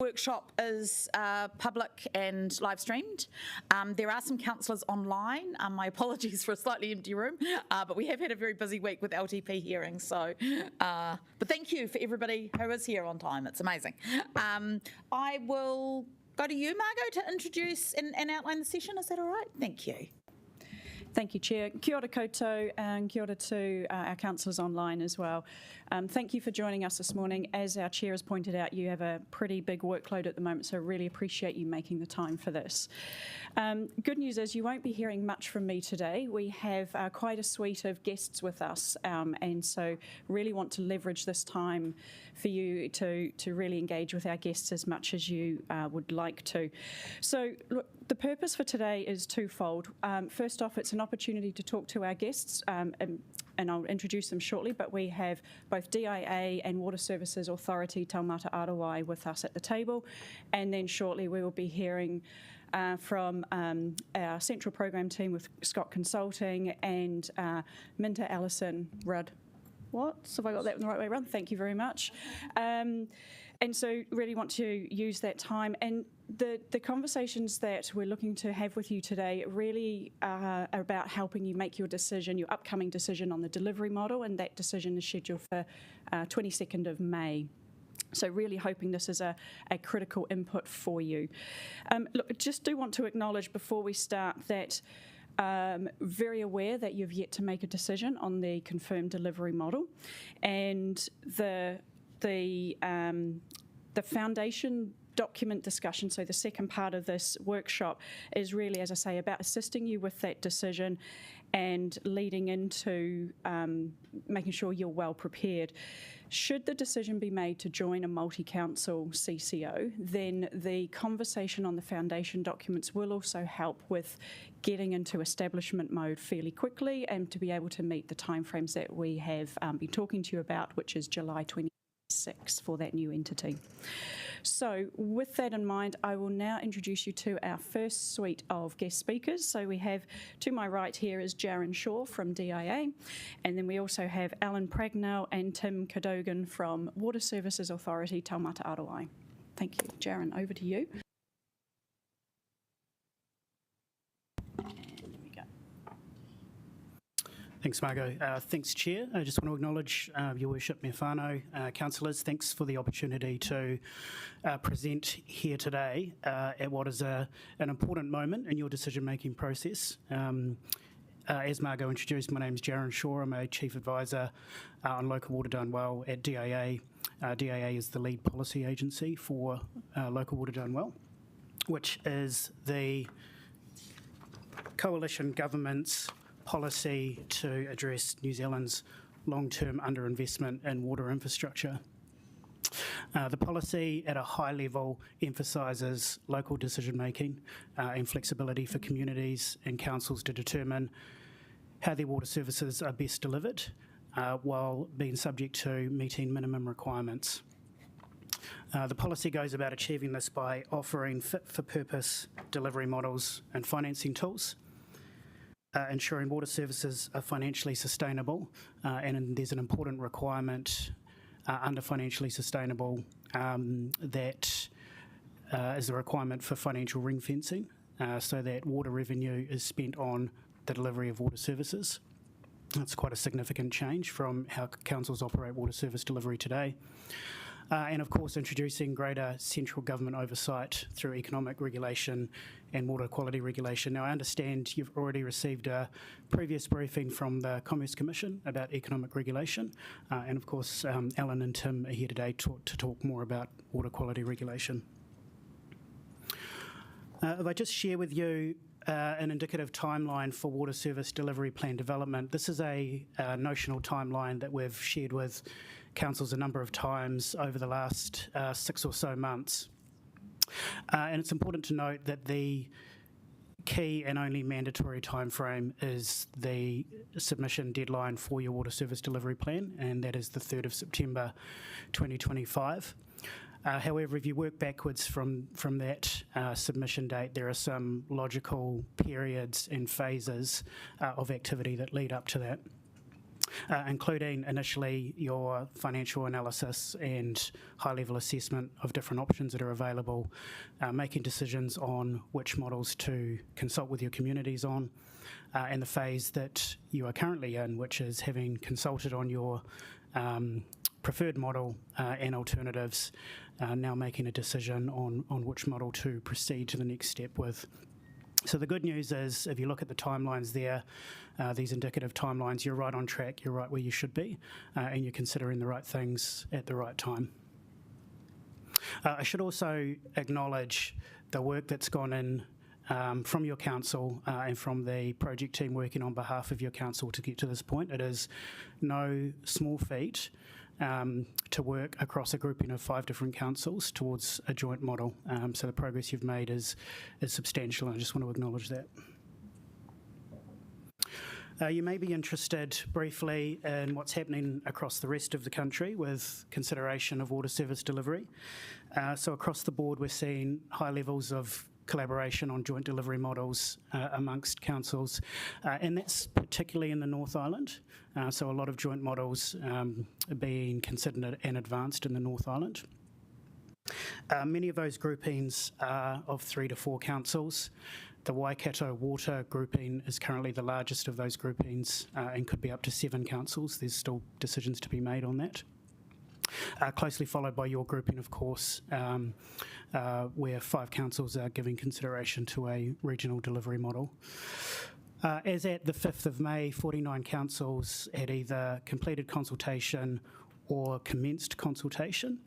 workshop is public and live streamed. There are some councillors online. My apologies for a slightly empty room, but we have had a very busy week with LTP hearings. So, but thank you for everybody who is here on time. It's amazing. I will go to you, Margot, to introduce and outline the session. Is that all right? Thank you. Thank you, Chair. Kia ora koutou, and kia ora to our councillors online as well. Thank you for joining us this morning. As our Chair has pointed out, you have a pretty big workload at the moment, so I really appreciate you making the time for this. Good news is you won't be hearing much from me today. We have quite a suite of guests with us, and so really want to leverage this time for you to really engage with our guests as much as you would like to. So, look, the purpose for today is twofold. First off, it's an opportunity to talk to our guests, and I'll introduce them shortly, but we have both DIA and Water Services Authority Taumata Arawai with us at the table, and then shortly we will be hearing from our central program team with Scott Consulting and Minta Allison Rudd. What? So have I got that in the right way around? Thank you very much. And so really want to use that time. And the conversations that we're looking to have with you today really are about helping you make your decision, your upcoming decision on the delivery model, and that decision is scheduled for 22nd of May. So really hoping this is a critical input for you. Look, just do want to acknowledge before we start that very aware that you've yet to make a decision on the confirmed delivery model, and the foundation document discussion, so the second part of this workshop, is really, as I say, about assisting you with that decision and leading into making sure you're well prepared. Should the decision be made to join a multi-council CCO, then the conversation on the foundation documents will also help with getting into establishment mode fairly quickly and to be able to meet the timeframes that we have been talking to you about, which is July 26 for that new entity. So with that in mind, I will now introduce you to our first suite of guest speakers. So we have, to my right here is Jaron Shaw from DIA, and then we also have Alan Pragnell and Tim Cadogan from Water Services Authority Taumata Arawai. Thank you. Jaron, over to you. Thanks, Margot. Thanks, Chair. I just want to acknowledge Your Worship, me whānau, councillors. Thanks for the opportunity to present here today at what is an important moment in your decision-making process. As Margot introduced, my name is Jaron Shaw. I'm a Chief Advisor on Local Water Done Well at DIA. DIA is the lead policy agency for Local Water Done Well, which is the coalition government's policy to address New Zealand's long-term underinvestment in water infrastructure. The policy at a high level emphasises local decision-making and flexibility for communities and councils to determine how their water services are best delivered while being subject to meeting minimum requirements. The policy goes about achieving this by offering fit-for-purpose delivery models and financing tools, ensuring water services are financially sustainable, and there's an important requirement under financially sustainable that is a requirement for financial ring fencing, so that water revenue is spent on the delivery of water services. That's quite a significant change from how councils operate water service delivery today. And of course introducing greater central government oversight through economic regulation and water quality regulation. Now I understand you've already received a previous briefing from the Commerce Commission about economic regulation, and of course Alan and Tim are here today to talk more about water quality regulation. If I just share with you an indicative timeline for water service delivery plan development. This is a notional timeline that we've shared with councils a number of times over the last 6 or so months. And it's important to note that the key and only mandatory timeframe is the submission deadline for your water service delivery plan, and that is the 3rd of September 2025. However, if you work backwards from that submission date, there are some logical periods and phases of activity that lead up to that. including initially your financial analysis and high-level assessment of different options that are available, making decisions on which models to consult with your communities on, and the phase that you are currently in, which is having consulted on your preferred model and alternatives, now making a decision on which model to proceed to the next step with. So the good news is, if you look at the timelines there, these indicative timelines, you're right on track, you're right where you should be, and you're considering the right things at the right time. I should also acknowledge the work that's gone in from your council and from the project team working on behalf of your council to get to this point. It is no small feat to work across a grouping of 5 different councils towards a joint model. So the progress you've made is substantial, and I just want to acknowledge that. You may be interested briefly in what's happening across the rest of the country with consideration of water service delivery. So across the board, we're seeing high levels of collaboration on joint delivery models amongst councils, and that's particularly in the North Island. So a lot of joint models are being considered and advanced in the North Island. Many of those groupings are of 3 to 4 councils. The Waikato Water grouping is currently the largest of those groupings and could be up to 7 councils. There's still decisions to be made on that. Closely followed by your grouping, of course, where 5 councils are giving consideration to a regional delivery model. As at the 5th of May, 49 councils had either completed consultation or commenced consultation,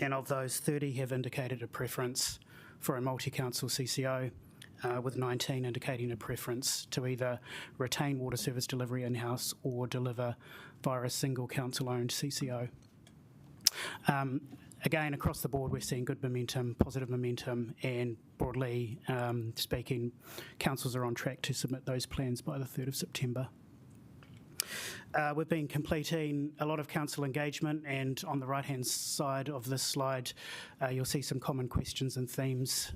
and of those, 30 have indicated a preference for a multi-council CCO, with 19 indicating a preference to either retain water service delivery in-house or deliver via a single council-owned CCO. Again, across the board, we're seeing good momentum, positive momentum, and broadly speaking, councils are on track to submit those plans by the 3rd of September. We've been completing a lot of council engagement, and on the right-hand side of this slide, you'll see some common questions and themes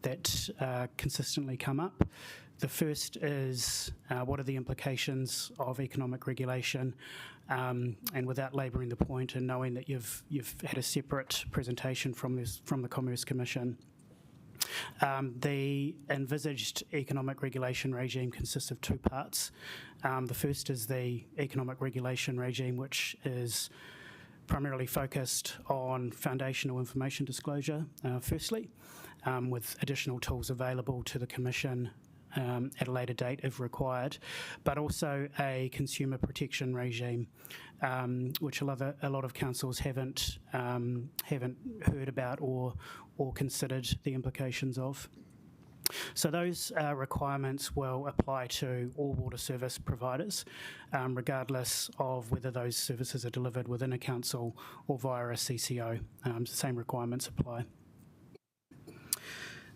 that consistently come up. The first is, what are the implications of economic regulation? And without labouring the point and knowing that you've had a separate presentation from the Commerce Commission, the envisaged economic regulation regime consists of 2 parts. The first is the economic regulation regime, which is primarily focused on foundational information disclosure, firstly, with additional tools available to the Commission at a later date if required, but also a consumer protection regime, which a lot of councils haven't heard about or considered the implications of. So those requirements will apply to all water service providers, regardless of whether those services are delivered within a council or via a CCO. The same requirements apply.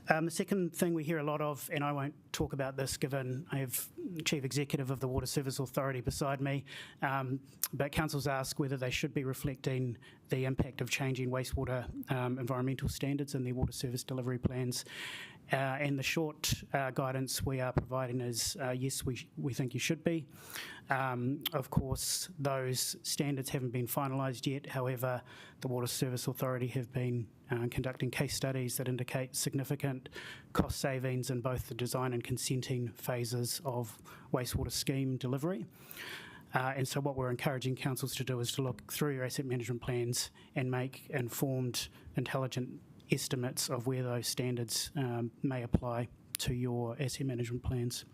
The second thing we hear a lot of, and I won't talk about this given I have Chief Executive of the Water Service Authority beside me, but councils ask whether they should be reflecting the impact of changing wastewater environmental standards in their water service delivery plans. And the short guidance we are providing is yes, we think you should be. Of course, those standards haven't been finalised yet. However, the Water Service Authority have been conducting case studies that indicate significant cost savings in both the design and consenting phases of wastewater scheme delivery. And so what we're encouraging councils to do is to look through your asset management plans and make informed, intelligent estimates of where those standards may apply to your asset management plans.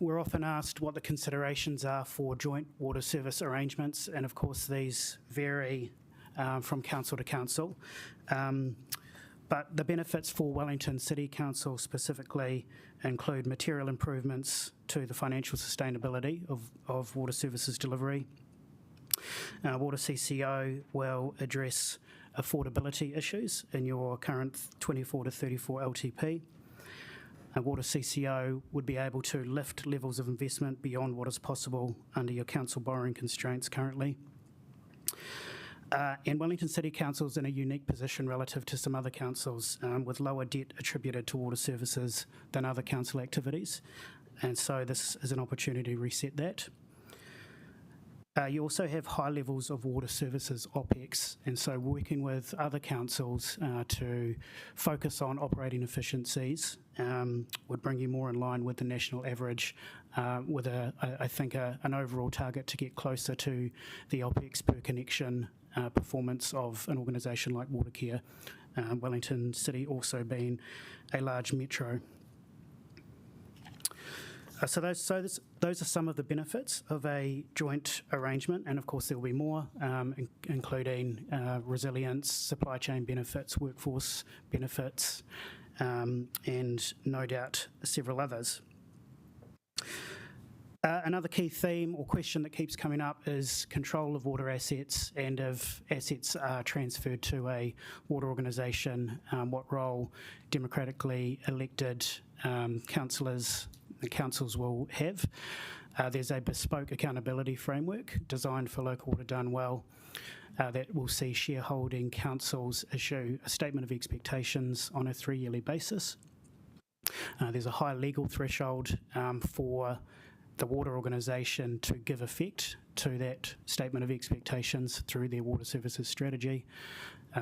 We're often asked what the considerations are for joint water service arrangements, and of course these vary from council to council. But the benefits for Wellington City Council specifically include material improvements to the financial sustainability of water services delivery. Water CCO will address affordability issues in your current 24 to 34 LTP. Water CCO would be able to lift levels of investment beyond what is possible under your council borrowing constraints currently. And Wellington City Council is in a unique position relative to some other councils with lower debt attributed to water services than other council activities. and so this is an opportunity to reset that. You also have high levels of water services OPEX, and so working with other councils to focus on operating efficiencies would bring you more in line with the national average, with I think an overall target to get closer to the OPEX per connection performance of an organisation like Watercare, Wellington City also being a large metro. So those are some of the benefits of a joint arrangement, and of course there will be more, including resilience, supply chain benefits, workforce benefits, and no doubt several others. Another key theme or question that keeps coming up is control of water assets, and if assets are transferred to a water organisation, what role democratically elected councils will have. There's a bespoke accountability framework designed for local water done well that will see shareholding councils issue a statement of expectations on a 3-yearly basis. There's a high legal threshold for the water organisation to give effect to that statement of expectations through their water services strategy.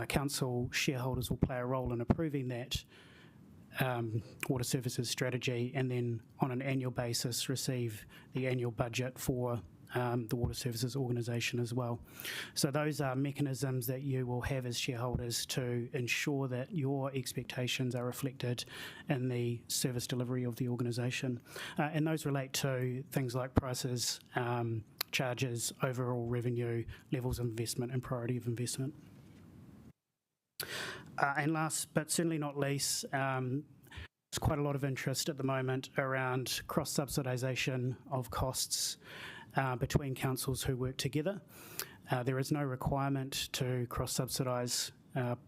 Council shareholders will play a role in approving that water services strategy, and then on an annual basis receive the annual budget for the water services organisation as well. So those are mechanisms that you will have as shareholders to ensure that your expectations are reflected in the service delivery of the organisation. And those relate to things like prices, charges, overall revenue, levels of investment and priority of investment. And last but certainly not least, there's quite a lot of interest at the moment around cross-subsidisation of costs between councils who work together. There is no requirement to cross-subsidise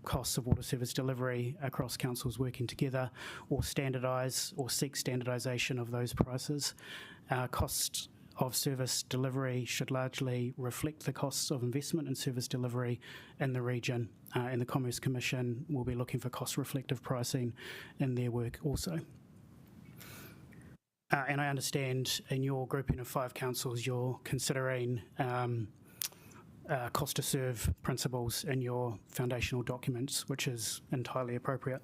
costs of water service delivery across councils working together, or standardise or seek standardisation of those prices. Costs of service delivery should largely reflect the costs of investment in service delivery in the region, and the Commerce Commission will be looking for cost-reflective pricing in their work also. And I understand in your grouping of 5 councils you're considering cost to serve principles in your foundational documents, which is entirely appropriate.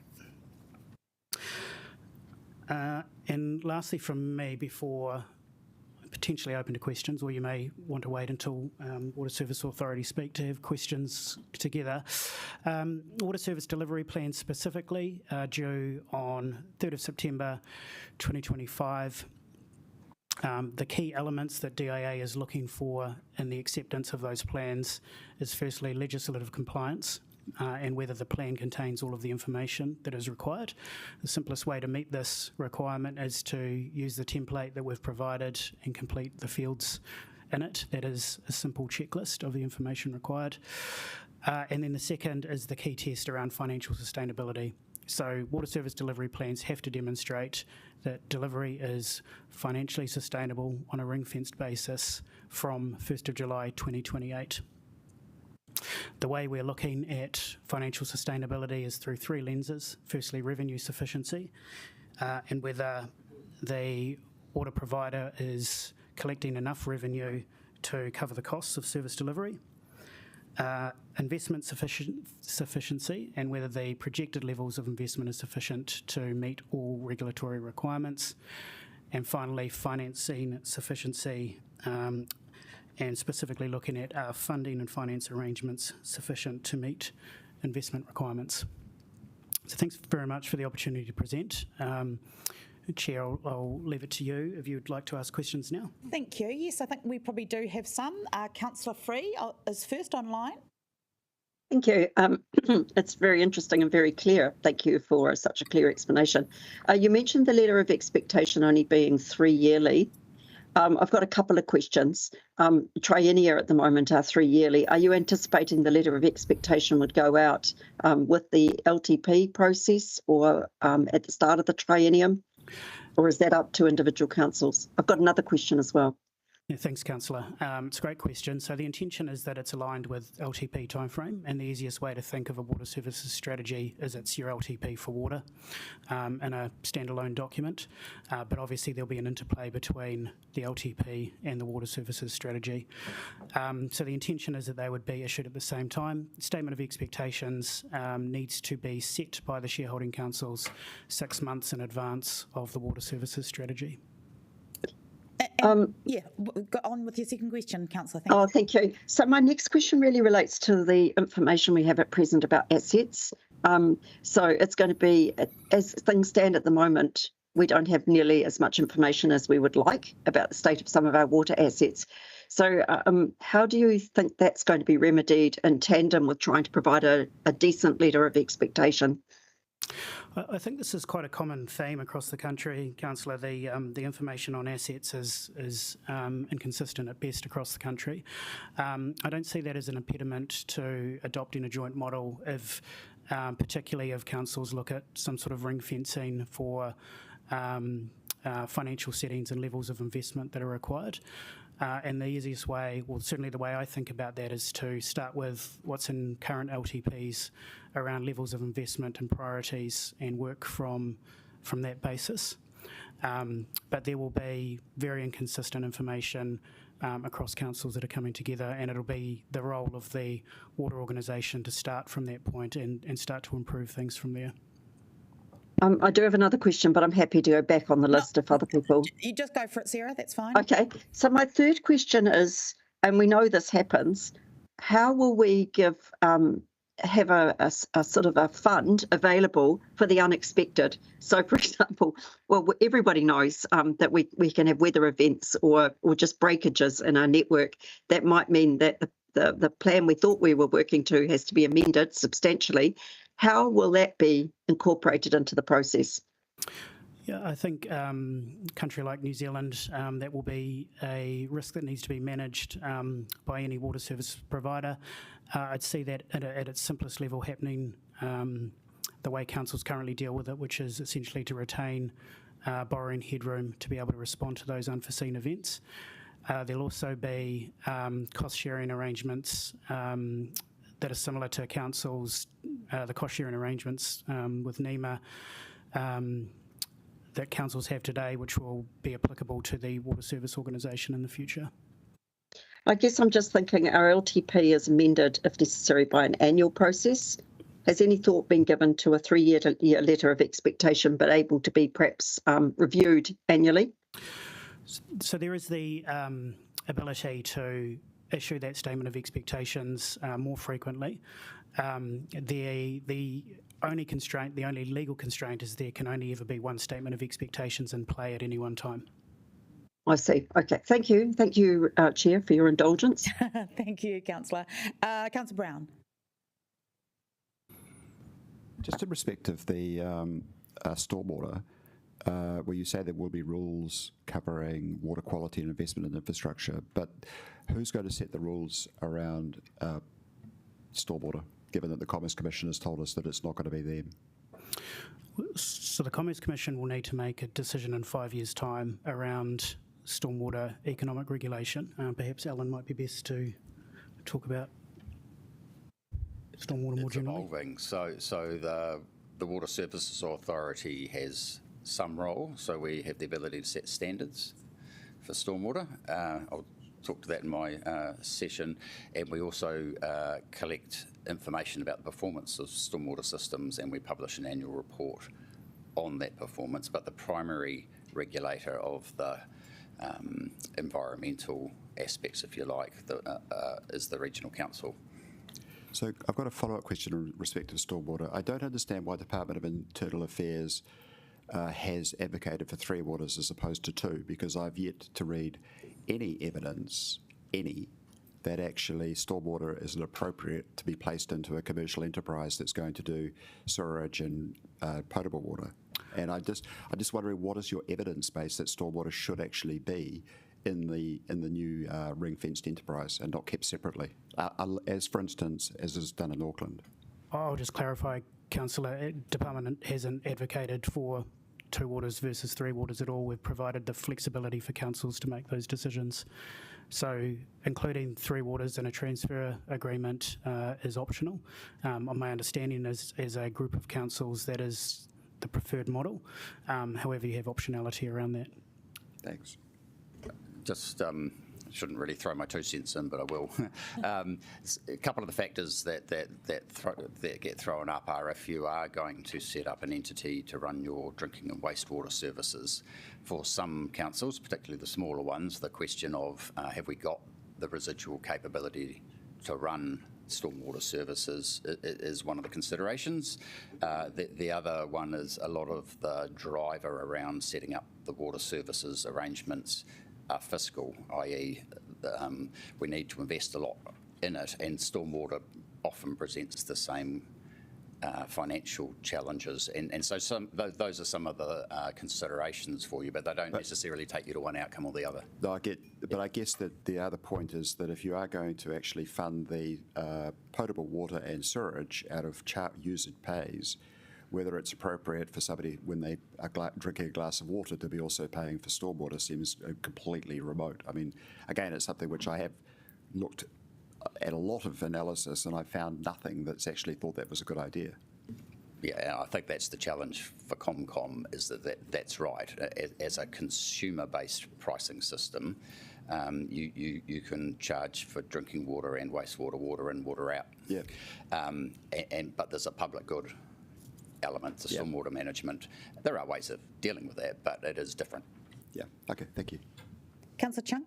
And lastly from me, before potentially open to questions, or you may want to wait until Water Service Authority speak to have questions together. Water Service Delivery Plan specifically due on 3rd of September 2025. The key elements that DIA is looking for in the acceptance of those plans is firstly legislative compliance, and whether the plan contains all of the information that is required. The simplest way to meet this requirement is to use the template that we've provided and complete the fields in it. That is a simple checklist of the information required. And then the second is the key test around financial sustainability. So water service delivery plans have to demonstrate that delivery is financially sustainable on a ring-fenced basis from 1st of July 2028. The way we're looking at financial sustainability is through 3 lenses. Firstly, revenue sufficiency, and whether the water provider is collecting enough revenue to cover the costs of service delivery. Investment sufficiency, and whether the projected levels of investment are sufficient to meet all regulatory requirements. And finally, financing sufficiency, and specifically looking at are funding and finance arrangements sufficient to meet investment requirements. So thanks very much for the opportunity to present. Chair, I'll leave it to you if you'd like to ask questions now. Thank you. Yes, I think we probably do have some. Councillor Free is first online. Thank you. It's very interesting and very clear. Thank you for such a clear explanation. You mentioned the letter of expectation only being 3 yearly. I've got a couple of questions. Triennia at the moment are 3 yearly. Are you anticipating the letter of expectation would go out with the LTP process, or at the start of the triennium? Or is that up to individual councils? I've got another question as well. Yeah, thanks, Councillor. It's a great question. So the intention is that it's aligned with LTP timeframe, and the easiest way to think of a water services strategy is it's your LTP for water in a standalone document. But obviously there'll be an interplay between the LTP and the water services strategy. So the intention is that they would be issued at the same time. Statement of expectations needs to be set by the shareholding councils 6 months in advance of the water services strategy. Go on with your second question, Councillor. Thank you. So my next question really relates to the information we have at present about assets. So it's going to be, as things stand at the moment, we don't have nearly as much information as we would like about the state of some of our water assets. So how do you think that's going to be remedied in tandem with trying to provide a decent letter of expectation? I think this is quite a common theme across the country, Councillor. The information on assets is inconsistent at best across the country. I don't see that as an impediment to adopting a joint model if, particularly if councils look at some sort of ring fencing for financial settings and levels of investment that are required. And the easiest way, well, certainly the way I think about that, is to start with what's in current LTPs around levels of investment and priorities and work from that basis. But there will be very inconsistent information across councils that are coming together, and it'll be the role of the water organisation to start from that point and start to improve things from there. I do have another question, but I'm happy to go back on the list if other people... You just go for it, Sarah, that's fine. Okay, so my third question is, and we know this happens, how will we have a sort of a fund available for the unexpected? So, for example, well, everybody knows that we can have weather events or just breakages in our network. That might mean that the plan we thought we were working to has to be amended substantially. How will that be incorporated into the process? Yeah, I think a country like New Zealand, that will be a risk that needs to be managed by any water service provider. I'd see that at its simplest level happening the way councils currently deal with it, which is essentially to retain borrowing headroom to be able to respond to those unforeseen events. There'll also be cost-sharing arrangements that are similar to councils, the cost-sharing arrangements with NEMA that councils have today, which will be applicable to the water service organisation in the future. I guess I'm just thinking our LTP is amended, if necessary, by an annual process. Has any thought been given to a 3-year letter of expectation, but able to be perhaps reviewed annually? So there is the ability to issue that statement of expectations more frequently. The only constraint, the only legal constraint, is there can only ever be one statement of expectations in play at any one time. I see. Okay. Thank you. Thank you, Chair, for your indulgence. Thank you, Councillor. Councillor Brown. Just in respect of the stormwater, where you say there will be rules covering water quality and investment in infrastructure, but who's going to set the rules around stormwater, given that the Commerce Commission has told us that it's not going to be them? So the Commerce Commission will need to make a decision in 5 years' time around stormwater economic regulation. Perhaps Alan might be best to talk about stormwater more generally. It's evolving. So the Water Services Authority has some role, so we have the ability to set standards for stormwater. I'll talk to that in my session, and we also collect information about the performance of stormwater systems, and we publish an annual report on that performance. But the primary regulator of the environmental aspects, if you like, is the Regional Council. So I've got a follow-up question in respect to stormwater. I don't understand why the Department of Internal Affairs has advocated for 3 waters as opposed to 2, because I've yet to read any evidence, that actually stormwater isn't appropriate to be placed into a commercial enterprise that's going to do sewerage and potable water. And I'm just wondering, what is your evidence base that stormwater should actually be in the new ring-fenced enterprise and not kept separately, as for instance, as is done in Auckland? I'll just clarify, Councillor, Department hasn't advocated for two waters versus three waters at all. We've provided the flexibility for councils to make those decisions. So including three waters in a transfer agreement is optional. On my understanding, as a group of councils, that is the preferred model. However, you have optionality around that. Thanks. Just shouldn't really throw my 2 cents in, but I will. A couple of the factors that get thrown up are if you are going to set up an entity to run your drinking and wastewater services. For some councils, particularly the smaller ones, the question of have we got the residual capability to run stormwater services is one of the considerations. The other one is a lot of the driver around setting up the water services arrangements are fiscal, i.e. We need to invest a lot in it, and stormwater often presents the same financial challenges, and so those are some of the considerations for you, but they don't necessarily take you to one outcome or the other. No, I get, but I guess that the other point is that if you are going to actually fund the potable water and sewerage out of user pays, whether it's appropriate for somebody when they are drinking a glass of water to be also paying for stormwater seems completely remote. I mean, again, it's something which I have looked at a lot of analysis and I found nothing that's actually thought that was a good idea. Yeah, and I think that's the challenge for ComCom, is that's right. As a consumer-based pricing system, you can charge for drinking water and wastewater, water in, water out. Yeah. But there's a public good element to stormwater management. There are ways of dealing with that, but it is different. Yeah. Okay. Thank you. Councillor Chung.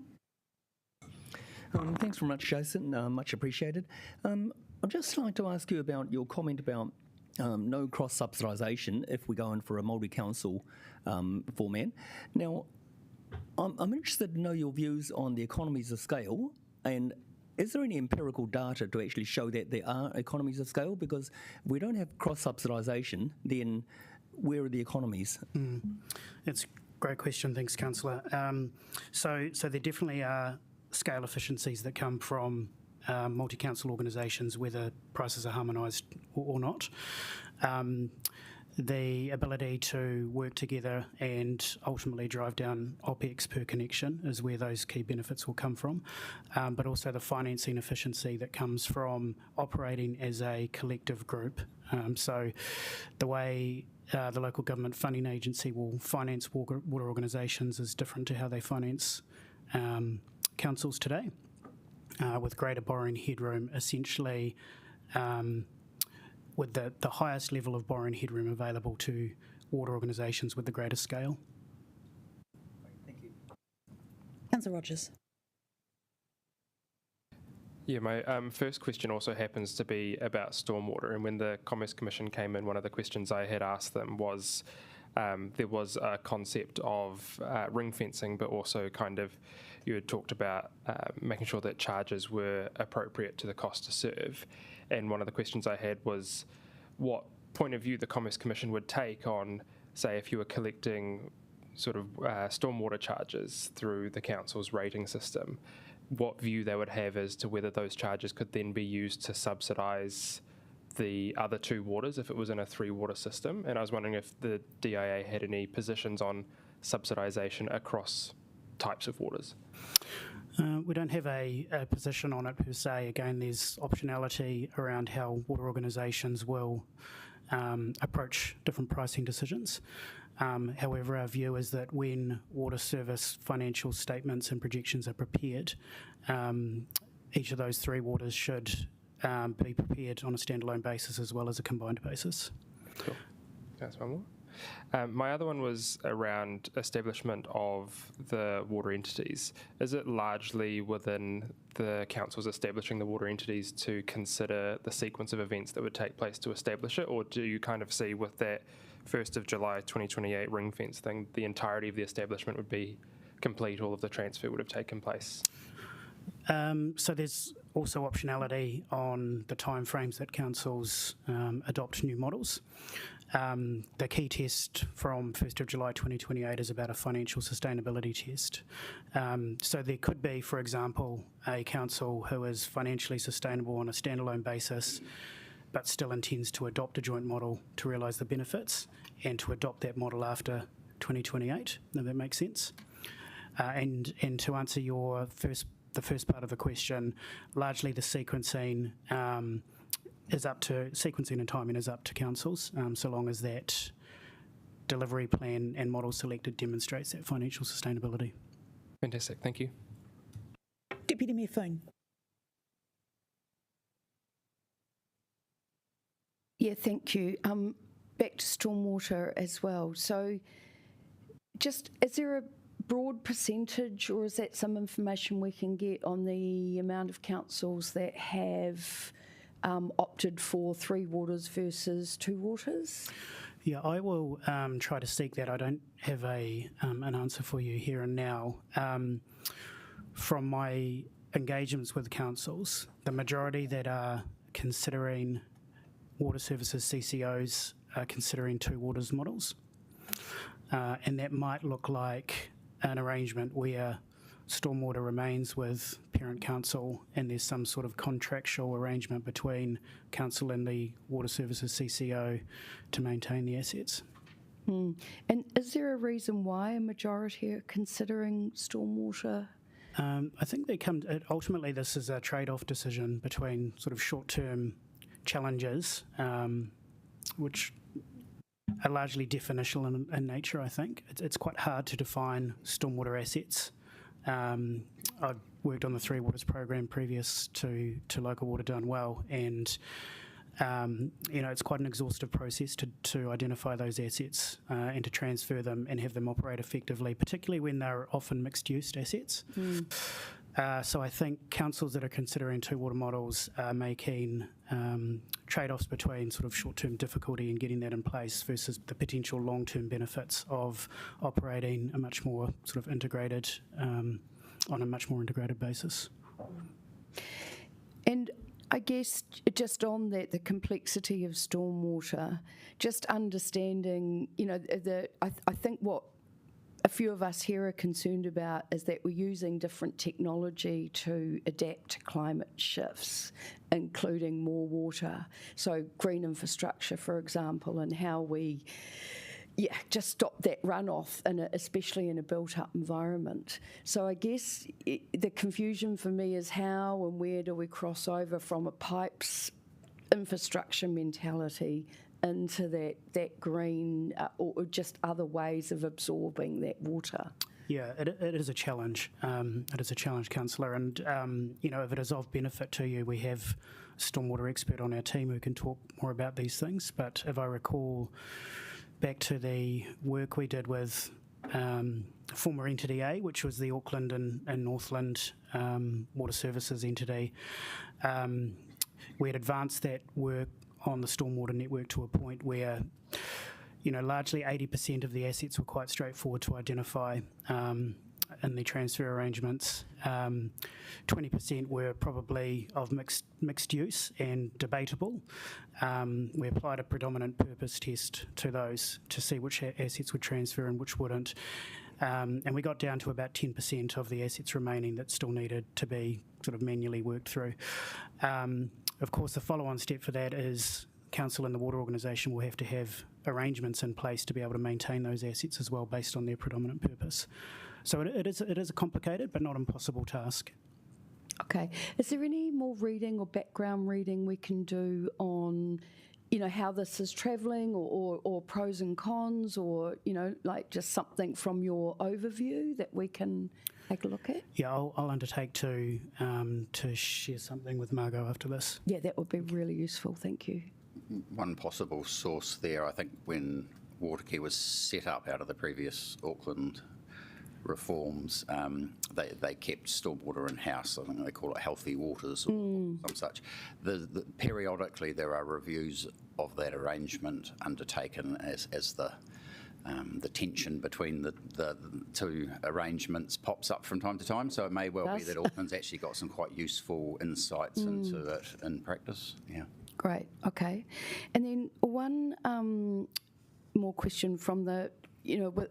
Thanks very much, Jason. Much appreciated. I'd just like to ask you about your comment about no cross-subsidisation if we go in for a multi-council format. Now, I'm interested to know your views on the economies of scale, and is there any empirical data to actually show that there are economies of scale? Because if we don't have cross-subsidisation, then where are the economies? It's a great question. Thanks, Councillor. So there definitely are scale efficiencies that come from multi-council organisations, whether prices are harmonised or not. The ability to work together and ultimately drive down OPEX per connection is where those key benefits will come from, but also the financing efficiency that comes from operating as a collective group. So the way the local government funding agency will finance water organisations is different to how they finance councils today, with greater borrowing headroom, essentially with the highest level of borrowing headroom available to water organisations with the greatest scale. Thank you. Councillor Rogers. Yeah, my first question also happens to be about stormwater. And when the Commerce Commission came in, one of the questions I had asked them was there was a concept of ring fencing, but also kind of you had talked about making sure that charges were appropriate to the cost to serve. And one of the questions I had was what point of view the Commerce Commission would take on, say, if you were collecting sort of stormwater charges through the council's rating system, what view they would have as to whether those charges could then be used to subsidise the other two waters if it was in a three-water system. And I was wondering if the DIA had any positions on subsidisation across types of waters. We don't have a position on it per se. Again, there's optionality around how water organisations will approach different pricing decisions. However, our view is that when water service financial statements and projections are prepared, each of those three waters should be prepared on a standalone basis as well as a combined basis. Cool. That's one more. My other one was around establishment of the water entities. Is it largely within the councils establishing the water entities to consider the sequence of events that would take place to establish it, or do you kind of see with that 1st of July 2028 ring fence thing, the entirety of the establishment would be complete, all of the transfer would have taken place? So there's also optionality on the timeframes that councils adopt new models. The key test from 1st of July 2028 is about a financial sustainability test. So there could be, for example, a council who is financially sustainable on a standalone basis, but still intends to adopt a joint model to realise the benefits and to adopt that model after 2028, if that makes sense. And to answer the first part of the question, largely the sequencing sequencing and timing is up to councils, so long as that delivery plan and model selected demonstrates that financial sustainability. Fantastic, thank you. Deputy Mayor Foon. Yeah, thank you. Back to stormwater as well. So just, is there a broad percentage, or is that some information we can get on the amount of councils that have opted for 3 waters versus 2 waters? Yeah, I will try to seek that. I don't have an answer for you here and now. From my engagements with councils, the majority that are considering water services CCOs are considering 2 waters models. And that might look like an arrangement where stormwater remains with parent council and there's some sort of contractual arrangement between council and the water services CCO to maintain the assets. And is there a reason why a majority are considering stormwater? I think ultimately this is a trade-off decision between sort of short-term challenges, which are largely definitional in nature, I think. It's quite hard to define stormwater assets. I've worked on the 3 Waters program previous to Local Water Done Well, and it's quite an exhaustive process to identify those assets and to transfer them and have them operate effectively, particularly when they're often mixed-use assets. So I think councils that are considering 2 water models are making trade-offs between sort of short-term difficulty in getting that in place versus the potential long-term benefits of operating a much more sort of integrated, on a much more integrated basis. And I guess just on that, the complexity of stormwater, just understanding, I think what a few of us here are concerned about is that we're using different technology to adapt to climate shifts, including more water. So green infrastructure, for example, and how we just stop that runoff, especially in a built-up environment. So I guess the confusion for me is how and where do we cross over from a pipes infrastructure mentality into that green or just other ways of absorbing that water? Yeah, it is a challenge. It is a challenge, Councillor. And, if it is of benefit to you, we have a stormwater expert on our team who can talk more about these things. But if I recall back to the work we did with former Entity A, which was the Auckland and Northland Water Services entity, we had advanced that work on the stormwater network to a point where, largely 80% of the assets were quite straightforward to identify in the transfer arrangements. 20% were probably of mixed use and debatable. We applied a predominant purpose test to those to see which assets would transfer and which wouldn't. And we got down to about 10% of the assets remaining that still needed to be sort of manually worked through. Of course, the follow-on step for that is Council and the water organisation will have to have arrangements in place to be able to maintain those assets as well based on their predominant purpose. So it is a complicated but not impossible task. Okay. Is there any more reading or background reading we can do on, how this is travelling or pros and cons or, just something from your overview that we can take a look at? Yeah, I'll undertake to share something with Margot after this. Yeah, that would be really useful. Thank you. One possible source there, I think when Waterkey was set up out of the previous Auckland reforms, they kept stormwater in-house. I think they call it healthy waters or some such. Periodically there are reviews of that arrangement undertaken as the tension between the 2 arrangements pops up from time to time. So it may well be that Auckland's actually got some quite useful insights into it in practice. Yeah. Great. Okay. And then one more question from the,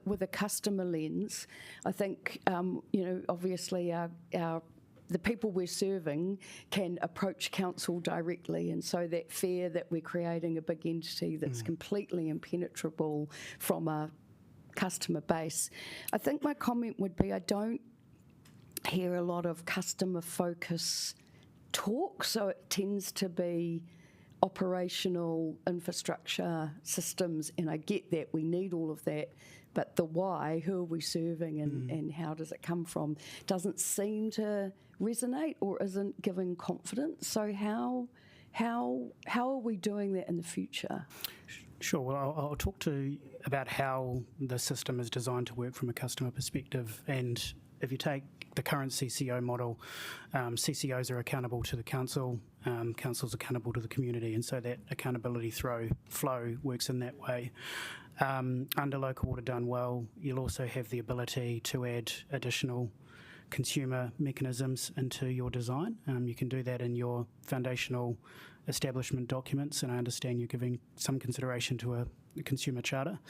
with a customer lens. I think, obviously our the people we're serving can approach council directly, and so that fear that we're creating a big entity that's completely impenetrable from a customer base. I think my comment would be I don't hear a lot of customer focus talk, so it tends to be operational infrastructure systems, and I get that we need all of that, but the why, who are we serving and how does it come from, doesn't seem to resonate or isn't giving confidence. So how are we doing that in the future? Sure. Well, I'll talk about how the system is designed to work from a customer perspective. And if you take the current CCO model, CCOs are accountable to the council, council's accountable to the community, and so that accountability flow works in that way. Under Local Water Done Well, you'll also have the ability to add additional consumer mechanisms into your design. You can do that in your foundational establishment documents, and I understand you're giving some consideration to a consumer charter.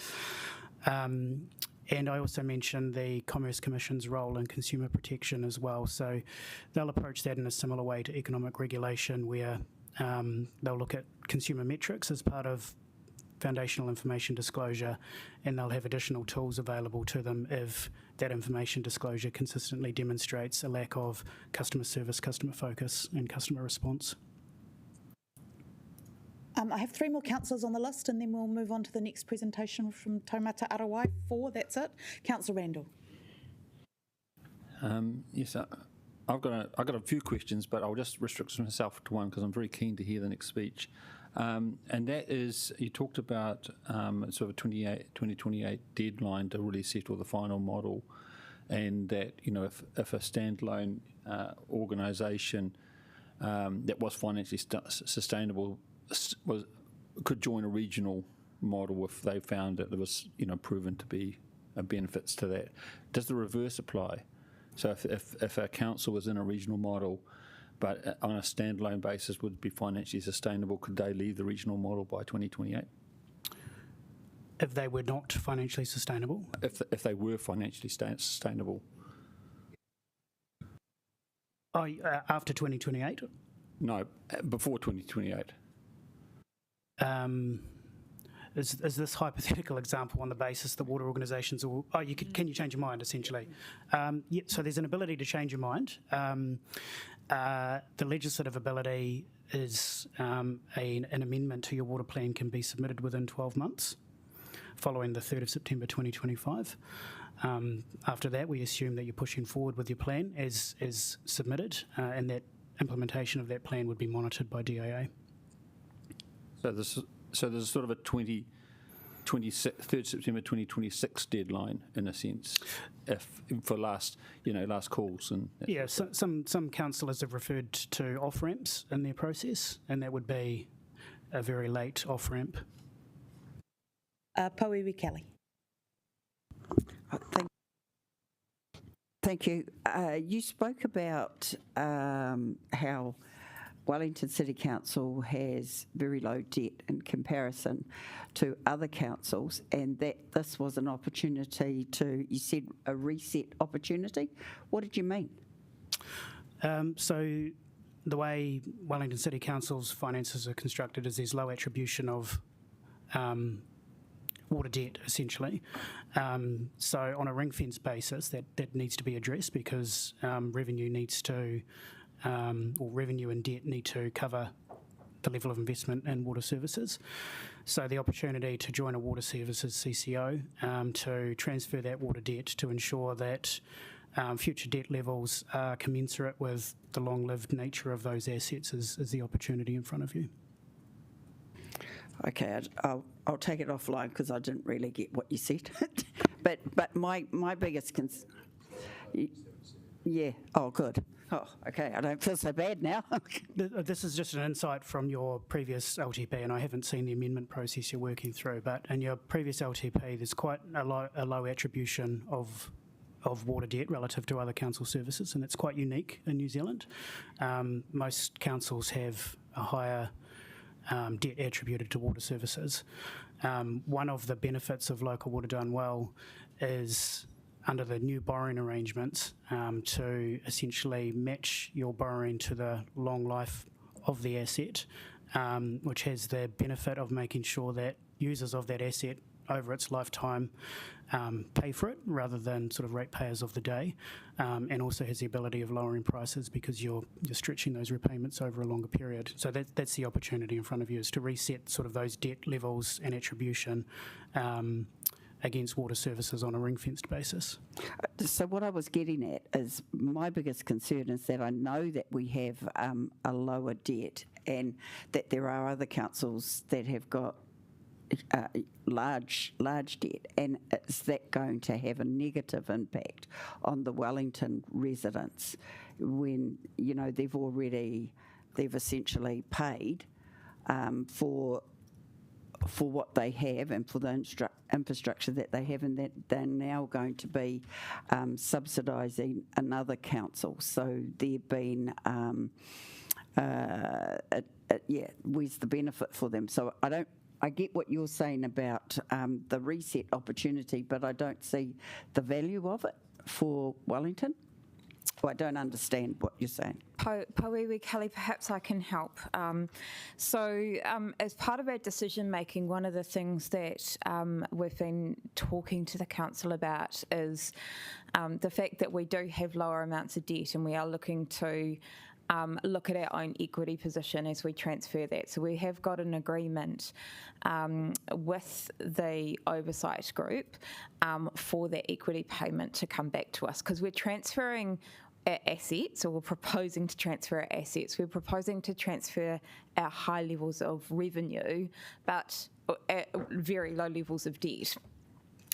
And I also mentioned the Commerce Commission's role in consumer protection as well. So they'll approach that in a similar way to economic regulation, where they'll look at consumer metrics as part of foundational information disclosure, and they'll have additional tools available to them if that information disclosure consistently demonstrates a lack of customer service, customer focus, and customer response. I have 3 more councillors on the list, and then we'll move on to the next presentation from Taumata Arawai. 4, that's it. Councillor Randall. Yes, I've got a few questions, but I'll just restrict myself to one because I'm very keen to hear the next speech. And that is, you talked about sort of a 2028 deadline to really settle the final model, and that, you know, if a standalone organisation that was financially sustainable could join a regional model if they found that there was, you know, proven to be benefits to that. Does the reverse apply? So if a council was in a regional model but on a standalone basis would be financially sustainable, could they leave the regional model by 2028? If they were not financially sustainable? If they were financially sustainable. After 2028? No, before 2028. Is this hypothetical example on the basis that water organisations will... can you change your mind, essentially? Yeah, so there's an ability to change your mind. The legislative ability is an amendment to your water plan can be submitted within 12 months, following the 3rd of September 2025. After that, we assume that you're pushing forward with your plan as submitted, and that implementation of that plan would be monitored by DAA. So there's sort of a 3rd September 2026 deadline, in a sense, for last calls. And yeah, so some councillors have referred to off-ramps in their process, and that would be a very late off-ramp. Pauiwi Kelly. Thank you. You spoke about how Wellington City Council has very low debt in comparison to other councils, and that this was an opportunity to, you said, a reset opportunity. What did you mean? So the way Wellington City Council's finances are constructed is there's low attribution of water debt, essentially. So on a ring-fence basis, that needs to be addressed because revenue needs to, or revenue and debt need to cover the level of investment in water services. So the opportunity to join a water services CCO to transfer that water debt to ensure that future debt levels are commensurate with the long-lived nature of those assets is the opportunity in front of you. Okay, I'll take it offline because I didn't really get what you said. but my biggest concern... Yeah, oh, good. Oh, okay, I don't feel so bad now. This is just an insight from your previous LTP, and I haven't seen the amendment process you're working through, but in your previous LTP, there's quite a low attribution of water debt relative to other council services, and it's quite unique in New Zealand. Most councils have a higher debt attributed to water services. One of the benefits of Local Water Done Well is under the new borrowing arrangements to essentially match your borrowing to the long life of the asset, which has the benefit of making sure that users of that asset over its lifetime pay for it rather than sort of ratepayers of the day, and also has the ability of lowering prices because you're stretching those repayments over a longer period. So that's the opportunity in front of you, is to reset sort of those debt levels and attribution against water services on a ring-fenced basis. So what I was getting at is my biggest concern is that I know that we have a lower debt and that there are other councils that have got large debt, and is that going to have a negative impact on the Wellington residents when, you know, they've essentially paid for what they have and for the infrastructure that they have, and that they're now going to be subsidising another council. So there been where's the benefit for them? So I get what you're saying about the reset opportunity, but I don't see the value of it for Wellington. Well, I don't understand what you're saying. Pauiwi Kelly, perhaps I can help. As part of our decision making, one of the things that we've been talking to the council about is the fact that we do have lower amounts of debt, and we are looking to look at our own equity position as we transfer that. So we have got an agreement with the oversight group for that equity payment to come back to us, because we're transferring our assets, or we're proposing to transfer our assets. We're proposing to transfer our high levels of revenue, but at very low levels of debt.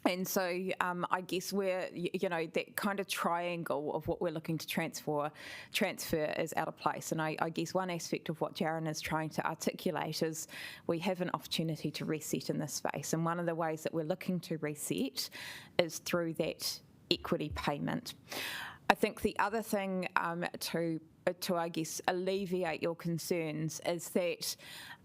And so I guess we're, that kind of triangle of what we're looking to transfer is out of place. And I guess one aspect of what Jaron is trying to articulate is we have an opportunity to reset in this space. And one of the ways that we're looking to reset is through that equity payment. I think the other thing to I guess alleviate your concerns is that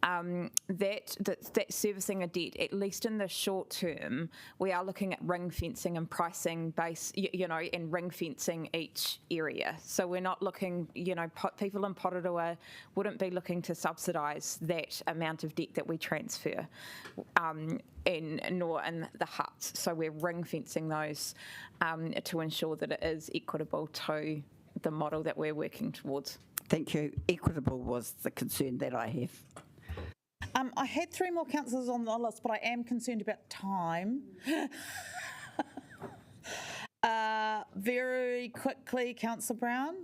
that servicing a debt, at least in the short term, we are looking at ring fencing and pricing base, and ring fencing each area. So we're not looking, people in Porirua wouldn't be looking to subsidise that amount of debt that we transfer, nor in the huts. So we're ring fencing those to ensure that it is equitable to the model that we're working towards. Thank you. Equitable was the concern that I have. I had 3 more councillors on the list, but I am concerned about time. Very quickly, Councillor Brown.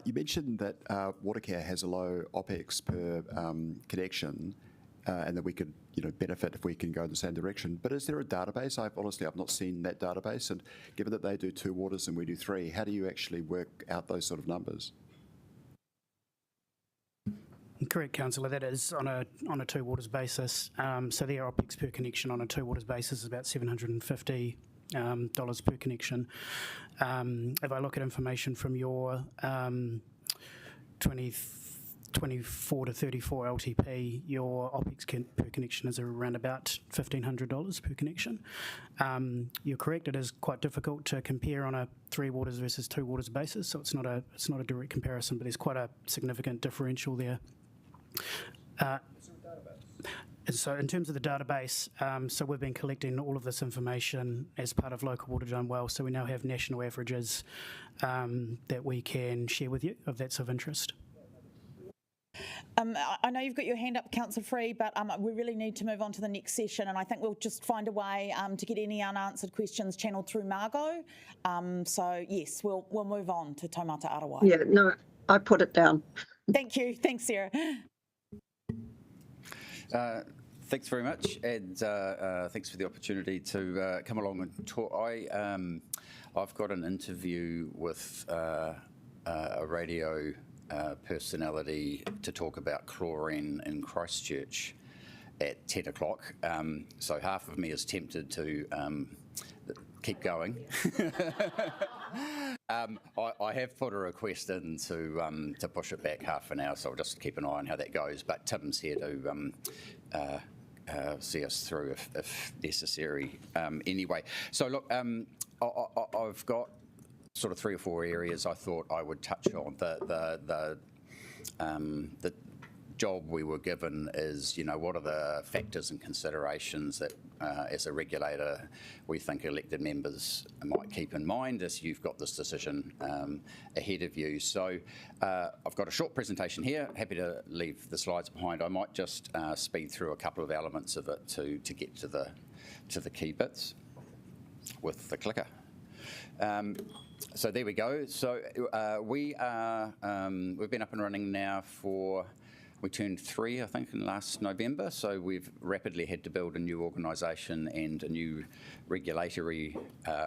You mentioned that Watercare has a low OPEX per connection, and that we could, benefit if we can go in the same direction. But is there a database? I've not seen that database. And given that they do 2 waters and we do 3, how do you actually work out those sort of numbers? Correct, Councillor. That is on a 2 waters basis. So their OPEX per connection on a 2 waters basis is about $750 per connection. If I look at information from your 24 to 34 LTP, your OPEX per connection is around about $1,500 per connection. You're correct; it is quite difficult to compare on a 3 waters versus 2 waters basis. So it's not a direct comparison, but there's quite a significant differential there. So in terms of the database, so we've been collecting all of this information as part of Local Water Done Well. So we now have national averages that we can share with you if that's of interest. I know you've got your hand up, Councillor Free, but we really need to move on to the next session, and I think we'll just find a way to get any unanswered questions channeled through Margot. So yes, we'll move on to Taumata Arawai. Yeah, no, I put it down. Thank you. Thanks, Sarah. Thanks very much, and thanks for the opportunity to come along and talk. I've got an interview with a radio personality to talk about chlorine in Christchurch at 10 o'clock. So half of me is tempted to keep going. I have put a request in to push it back half an hour, so I'll just keep an eye on how that goes. But Tim's here to see us through if necessary. Anyway, so look, I've got sort of 3 or 4 areas I thought I would touch on. The job we were given is, what are the factors and considerations that, as a regulator, we think elected members might keep in mind as you've got this decision ahead of you. So I've got a short presentation here. Happy to leave the slides behind. I might just speed through a couple of elements of it to get to the key bits with the clicker. So there we go. So we've been up and running now we turned 3, I think, in last November. So we've rapidly had to build a new organisation and a new regulatory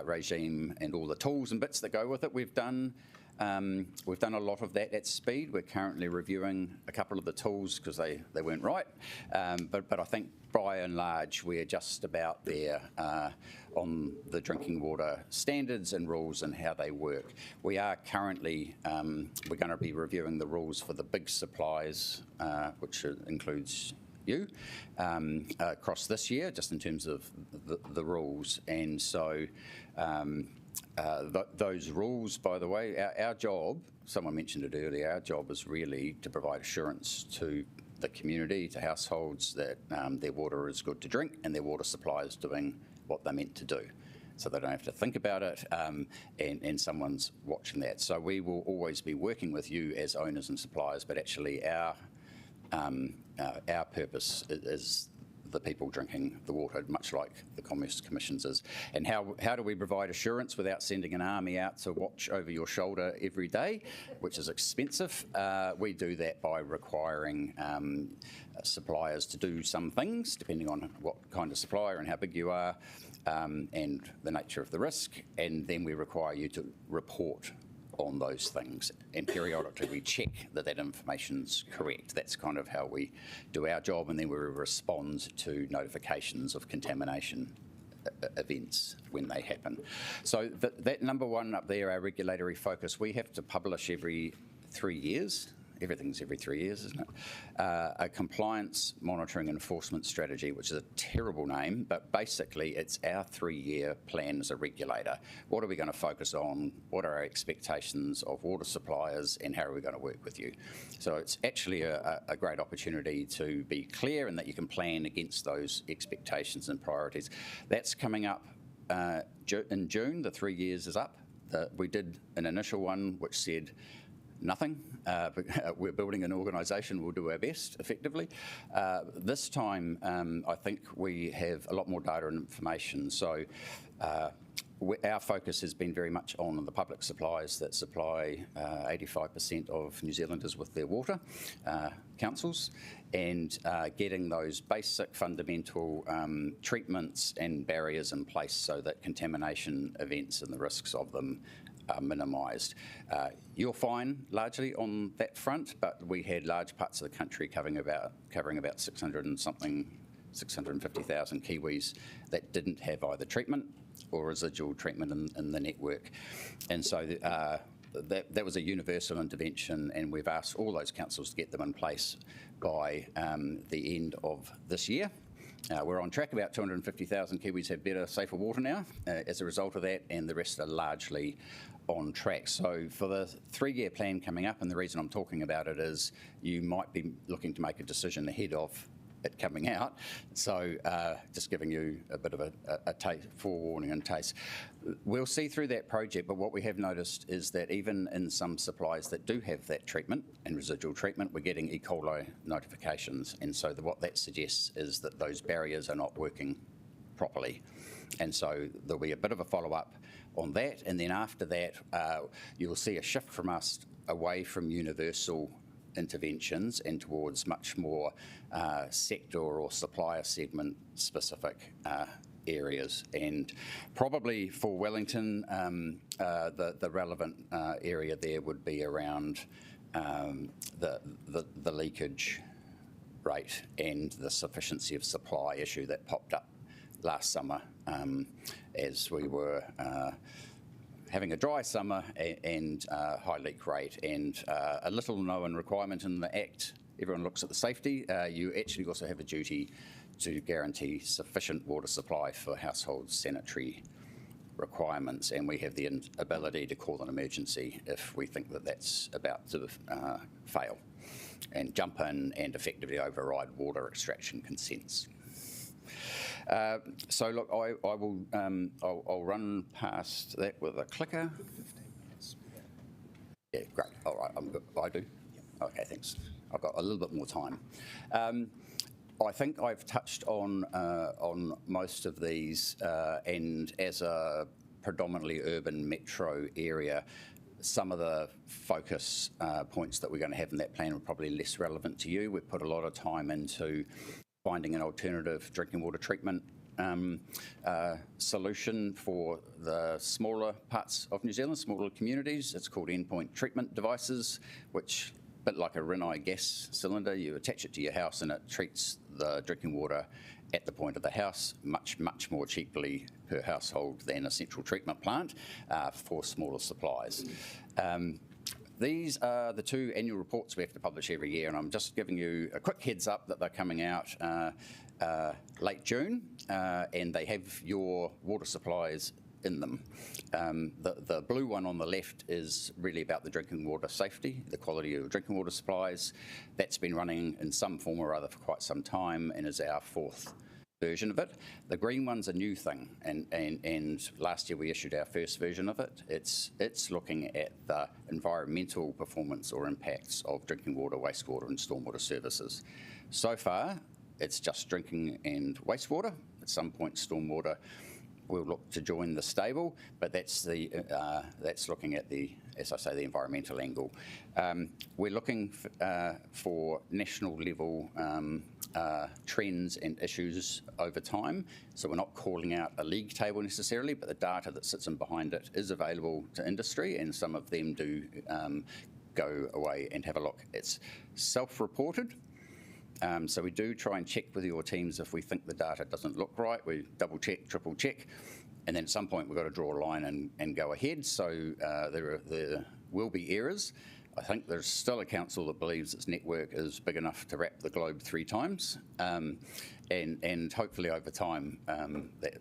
regime and all the tools and bits that go with it. We've done a lot of that at speed. We're currently reviewing a couple of the tools because they weren't right. But I think by and large, we're just about there on the drinking water standards and rules and how they work. We are currently, we're going to be reviewing the rules for the big suppliers, which includes you, across this year, just in terms of the rules. And so those rules, by the way, our job, someone mentioned it earlier, our job is really to provide assurance to the community, to households, that their water is good to drink and their water supply is doing what they're meant to do. So they don't have to think about it, and someone's watching that. So we will always be working with you as owners and suppliers, but actually our purpose is the people drinking the water, much like the Commerce Commission's is. And how do we provide assurance without sending an army out to watch over your shoulder every day, which is expensive? We do that by requiring suppliers to do some things, depending on what kind of supplier and how big you are, and the nature of the risk. And then we require you to report on those things, and periodically we check that information's correct. That's kind of how we do our job, and then we respond to notifications of contamination events when they happen. So that number one up there, our regulatory focus, we have to publish every 3 years. Everything's every 3 years, isn't it? A compliance monitoring enforcement strategy, which is a terrible name, but basically it's our 3-year plan as a regulator. What are we going to focus on? What are our expectations of water suppliers, and how are we going to work with you? So it's actually a great opportunity to be clear and that you can plan against those expectations and priorities. That's coming up in June. The 3 years is up. We did an initial one which said nothing. We're building an organisation, we'll do our best effectively. This time, I think we have a lot more data and information. So our focus has been very much on the public suppliers that supply 85% of New Zealanders with their water, councils, and getting those basic fundamental treatments and barriers in place so that contamination events and the risks of them are minimised. You're fine largely on that front, but we had large parts of the country covering about 650,000 Kiwis that didn't have either treatment or residual treatment in the network. And so that was a universal intervention, and we've asked all those councils to get them in place by the end of this year. We're on track. About 250,000 Kiwis have better, safer water now as a result of that, and the rest are largely on track. So for the 3-year plan coming up, and the reason I'm talking about it is you might be looking to make a decision ahead of it coming out. So just giving you a bit of a forewarning and taste. We'll see through that project, but what we have noticed is that even in some supplies that do have that treatment and residual treatment, we're getting E. coli notifications. And so what that suggests is that those barriers are not working properly. And so there'll be a bit of a follow-up on that. And then after that, you'll see a shift from us away from universal interventions and towards much more sector or supplier segment specific areas. And probably for Wellington, the relevant area there would be around the leakage rate and the sufficiency of supply issue that popped up last summer as we were having a dry summer and high leak rate, and a little known requirement in the Act. Everyone looks at the safety. You actually also have a duty to guarantee sufficient water supply for household sanitary requirements, and we have the ability to call an emergency if we think that that's about to fail, and jump in and effectively override water extraction consents. So look, I will I'll run past that with a clicker. Yeah, great. All right, I'm good. I do. Okay, thanks. I've got a little bit more time. I think I've touched on most of these, and as a predominantly urban metro area, some of the focus points that we're going to have in that plan are probably less relevant to you. We've put a lot of time into finding an alternative drinking water treatment solution for the smaller parts of New Zealand, smaller communities. It's called endpoint treatment devices, which, a bit like a Rinnai gas cylinder, you attach it to your house and it treats the drinking water at the point of the house much more cheaply per household than a central treatment plant for smaller supplies. These are the 2 annual reports we have to publish every year, and I'm just giving you a quick heads up that they're coming out late June, and they have your water supplies in them. The blue one on the left is really about the drinking water safety, the quality of drinking water supplies. That's been running in some form or other for quite some time and is our 4th version of it. The green one's a new thing, and last year we issued our first version of it. It's looking at the environmental performance or impacts of drinking water, wastewater and stormwater services. So far, it's just drinking and wastewater. At some point, stormwater will look to join the stable, but that's looking at the, as I say, the environmental angle. We're looking for national level trends and issues over time. So we're not calling out a league table necessarily, but the data that sits in behind it is available to industry, and some of them do go away and have a look. It's self-reported. So we do try and check with your teams if we think the data doesn't look right. We double check, triple check, and then at some point we've got to draw a line and go ahead. So there will be errors. I think there's still a council that believes its network is big enough to wrap the globe 3 times, and hopefully over time that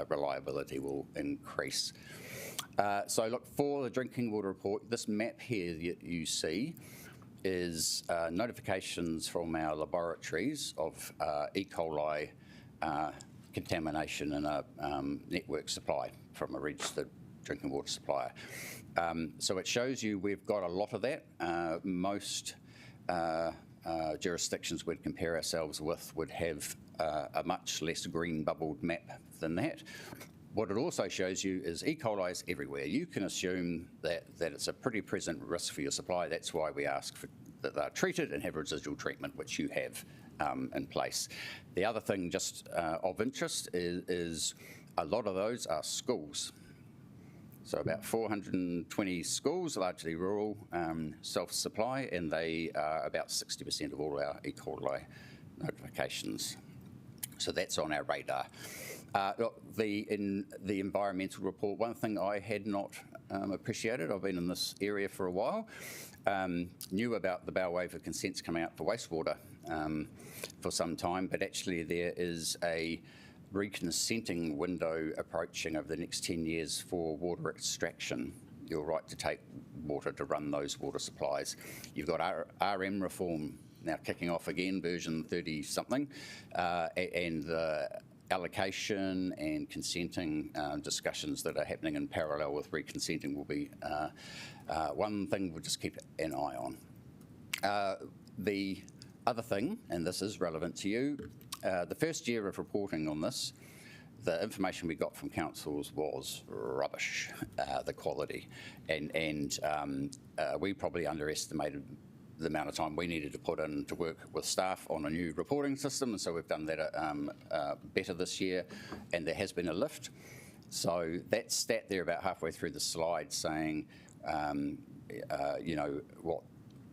reliability will increase. So look, for the drinking water report, this map here you see is notifications from our laboratories of E. coli contamination in a network supply from a registered drinking water supplier. So it shows you we've got a lot of that. Most jurisdictions we'd compare ourselves with would have a much less green bubbled map than that. What it also shows you is E. coli is everywhere. You can assume that it's a pretty present risk for your supply. That's why we ask that they're treated and have residual treatment, which you have in place. The other thing just of interest is a lot of those are schools. So about 420 schools, largely rural, self-supply, and they are about 60% of all our E. coli notifications. So that's on our radar. Look, in the environmental report, one thing I had not appreciated, I've been in this area for a while, knew about the bow waiver consents coming out for wastewater for some time, but actually there is a reconsenting window approaching over the next 10 years for water extraction. Your right to take water to run those water supplies. You've got RM reform now kicking off again, version 30-something, and the allocation and consenting discussions that are happening in parallel with reconsenting will be one thing we'll just keep an eye on. The other thing, and this is relevant to you, the first year of reporting on this, the information we got from councils was rubbish, the quality, and we probably underestimated the amount of time we needed to put in to work with staff on a new reporting system, and so we've done that better this year, and there has been a lift. So that stat there about halfway through the slide saying, you know, what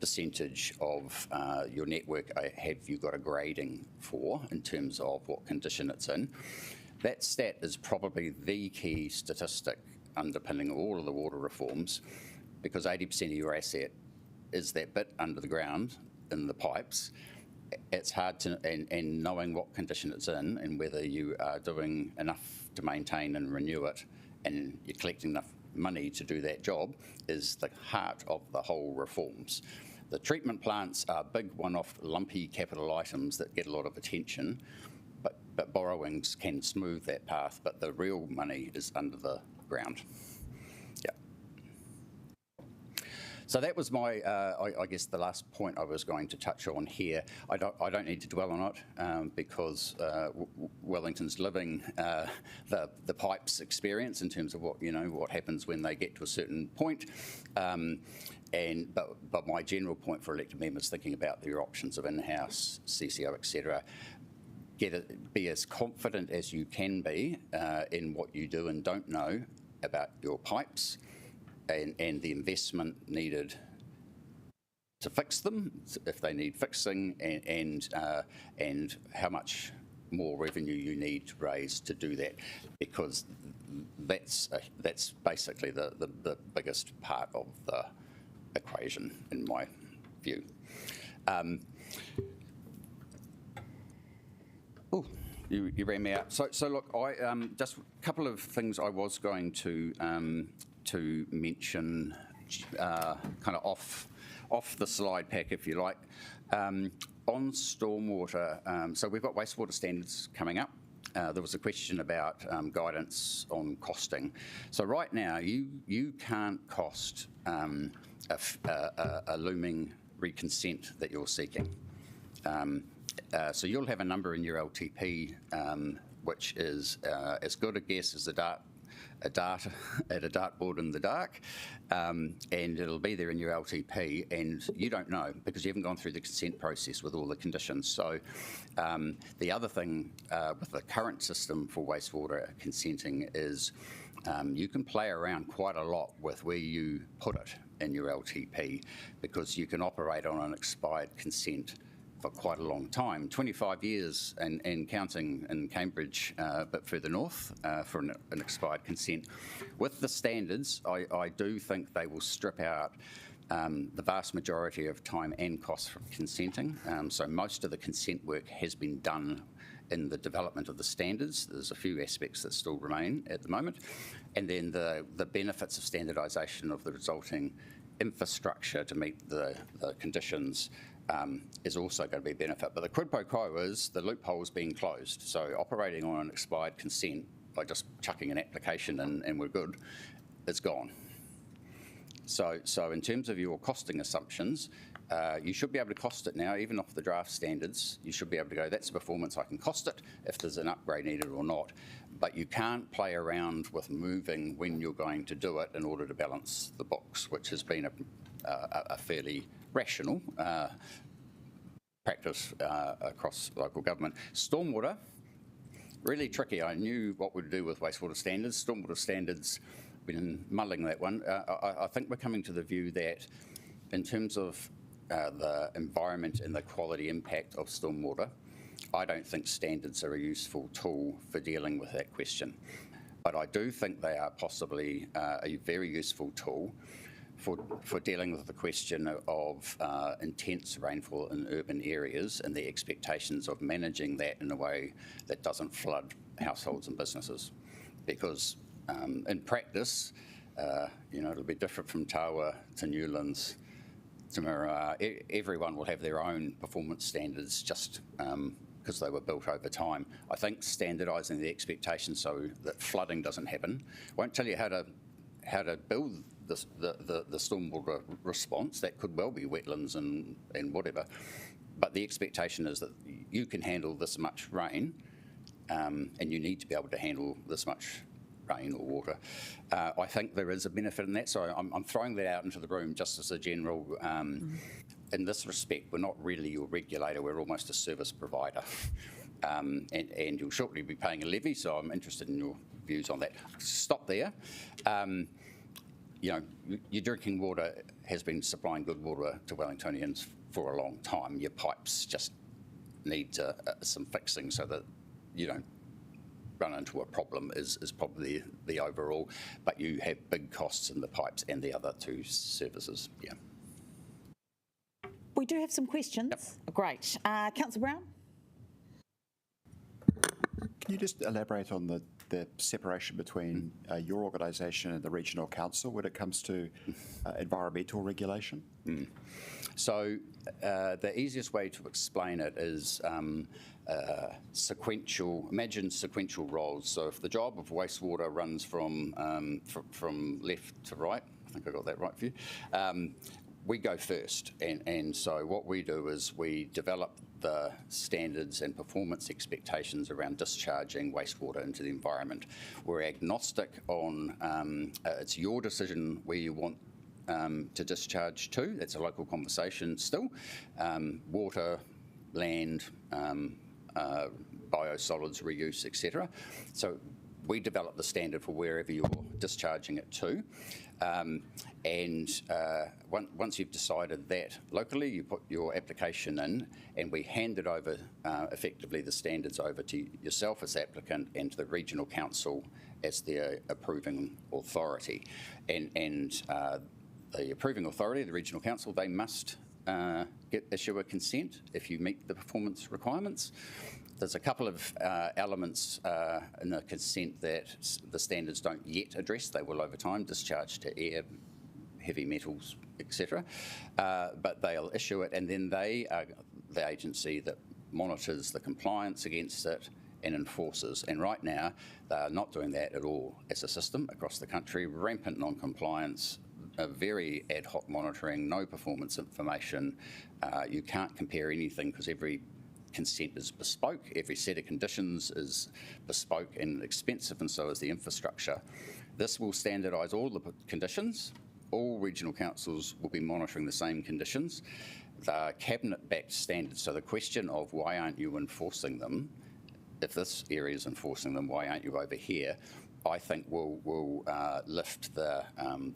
percentage of your network have you got a grading for in terms of what condition it's in. That stat is probably the key statistic underpinning all of the water reforms, because 80% of your asset is that bit under the ground in the pipes, it's hard to, and knowing what condition it's in and whether you are doing enough to maintain and renew it and you're collecting enough money to do that job is the heart of the whole reforms. The treatment plants are big one-off lumpy capital items that get a lot of attention, but borrowings can smooth that path, but the real money is under the ground. So that was my, I guess, the last point I was going to touch on here. I don't need to dwell on it because Wellington's living the pipes experience in terms of what happens when they get to a certain point. But my general point for elected members thinking about their options of in-house, CCO, etc. Be as confident as you can be in what you do and don't know about your pipes. And the investment needed to fix them, if they need fixing, and how much more revenue you need to raise to do that, because that's basically the biggest part of the equation, in my view. You ran me out. So look, I just a couple of things I was going to mention, kind of off the slide pack, if you like. On stormwater, so we've got wastewater standards coming up. There was a question about guidance on costing. So right now, you can't cost a looming reconsent that you're seeking. So you'll have a number in your LTP, which is as good a guess as a dart at a dartboard in the dark, and it'll be there in your LTP, and you don't know because you haven't gone through the consent process with all the conditions. So the other thing with the current system for wastewater consenting is you can play around quite a lot with where you put it in your LTP, because you can operate on an expired consent for quite a long time, 25 years and counting in Cambridge, but further north for an expired consent. With the standards, I do think they will strip out the vast majority of time and cost from consenting. So most of the consent work has been done in the development of the standards. There's a few aspects that still remain at the moment. And then the benefits of standardisation of the resulting infrastructure to meet the conditions is also going to be a benefit. But the quid pro quo is the loophole's being closed. So operating on an expired consent by just chucking an application in and we're good, it's gone. So in terms of your costing assumptions, you should be able to cost it now, even off the draft standards. You should be able to go, that's performance, I can cost it if there's an upgrade needed or not. But you can't play around with moving when you're going to do it in order to balance the books, which has been a fairly rational practice across local government. Stormwater, really tricky. I knew what we'd do with wastewater standards. Stormwater standards, been mulling that one. I think we're coming to the view that in terms of the environment and the quality impact of stormwater, I don't think standards are a useful tool for dealing with that question. But I do think they are possibly a very useful tool for dealing with the question of intense rainfall in urban areas and the expectations of managing that in a way that doesn't flood households and businesses. Because in practice, it'll be different from Tawa to Newlands to Marawa. Everyone will have their own performance standards just because they were built over time. I think standardising the expectations so that flooding doesn't happen. Won't tell you how to build the stormwater response. That could well be wetlands and whatever. But the expectation is that you can handle this much rain and you need to be able to handle this much rain or water. I think there is a benefit in that, so I'm throwing that out into the room just as a general. In this respect, we're not really your regulator, we're almost a service provider. And you'll shortly be paying a levy, so I'm interested in your views on that. Stop there. Your drinking water has been supplying good water to Wellingtonians for a long time. Your pipes just need some fixing so that you don't run into a problem is probably the overall, but you have big costs in the pipes and the other two services. Yeah. we do have some questions. Great. Councillor Brown? Can you just elaborate on the separation between your organisation and the regional council when it comes to environmental regulation? So the easiest way to explain it is imagine sequential roles. So if the job of wastewater runs from left to right, I think I got that right for you, we go first. And so what we do is we develop the standards and performance expectations around discharging wastewater into the environment. We're agnostic on, it's your decision where you want to discharge to. That's a local conversation still. Water, land, biosolids reuse, etc. So we develop the standard for wherever you're discharging it to. Once you've decided that locally, you put your application in and we hand it over, effectively the standards over to yourself as applicant and to the regional council as the approving authority. And the approving authority, the regional council, they must issue a consent if you meet the performance requirements. There's a couple of elements in the consent that the standards don't yet address. They will over time, discharge to air, heavy metals, etc. But they'll issue it, and then they are the agency that monitors the compliance against it and enforces. And right now, they are not doing that at all as a system across the country. Rampant non-compliance, very ad hoc monitoring, no performance information. You can't compare anything because every consent is bespoke, every set of conditions is bespoke and expensive, and so is the infrastructure. This will standardise all the conditions. All regional councils will be monitoring the same conditions. The cabinet-backed standards, so the question of why aren't you enforcing them, if this area is enforcing them, why aren't you over here, I think will lift the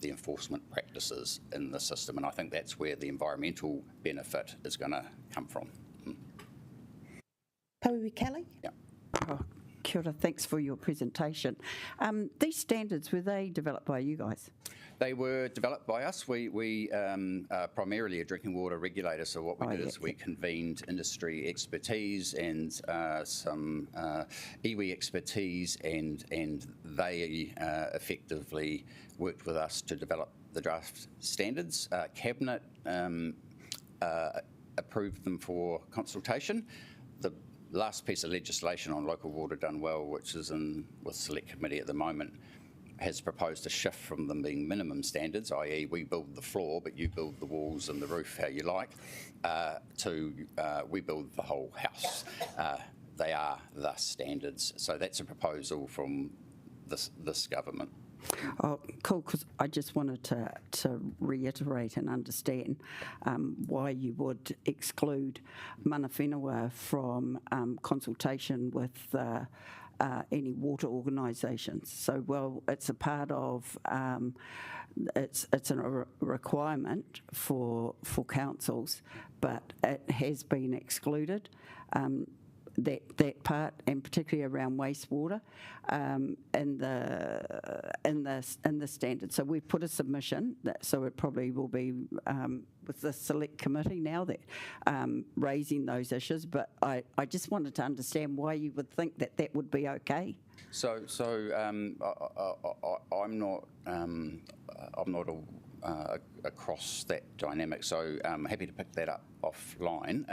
enforcement practices in the system, and I think that's where the environmental benefit is going to come from. Pauwi Kelly? Yeah. Oh, kia ora, thanks for your presentation. These standards, were they developed by you guys? They were developed by us. We are primarily a drinking water regulator, so what we did is we convened industry expertise and some iwi expertise, and they effectively worked with us to develop the draft standards. Cabinet approved them for consultation. The last piece of legislation on local water done well, which is in with Select Committee at the moment, has proposed a shift from them being minimum standards, i.e. we build the floor but you build the walls and the roof how you like, to we build the whole house. They are the standards. So that's a proposal from this government. Oh, cool, because I just wanted to reiterate and understand why you would exclude mana whenua from consultation with any water organisations. So, well, it's a part of, it's a requirement for councils, but it has been excluded. That part, and particularly around wastewater, in the standard. So we've put a submission, so it probably will be with the Select Committee now that raising those issues. But I just wanted to understand why you would think that would be okay. So I'm not across that dynamic, so I'm happy to pick that up offline.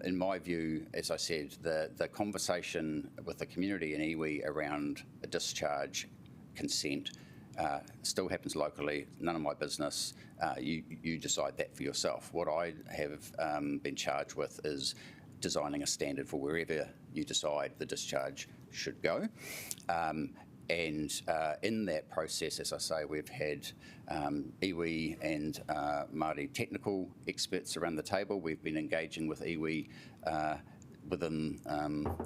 In my view, as I said, the conversation with the community in iwi around a discharge consent still happens locally. None of my business. You decide that for yourself. What I have been charged with is designing a standard for wherever you decide the discharge should go. And in that process, as I say, we've had iwi and Māori technical experts around the table. We've been engaging with iwi within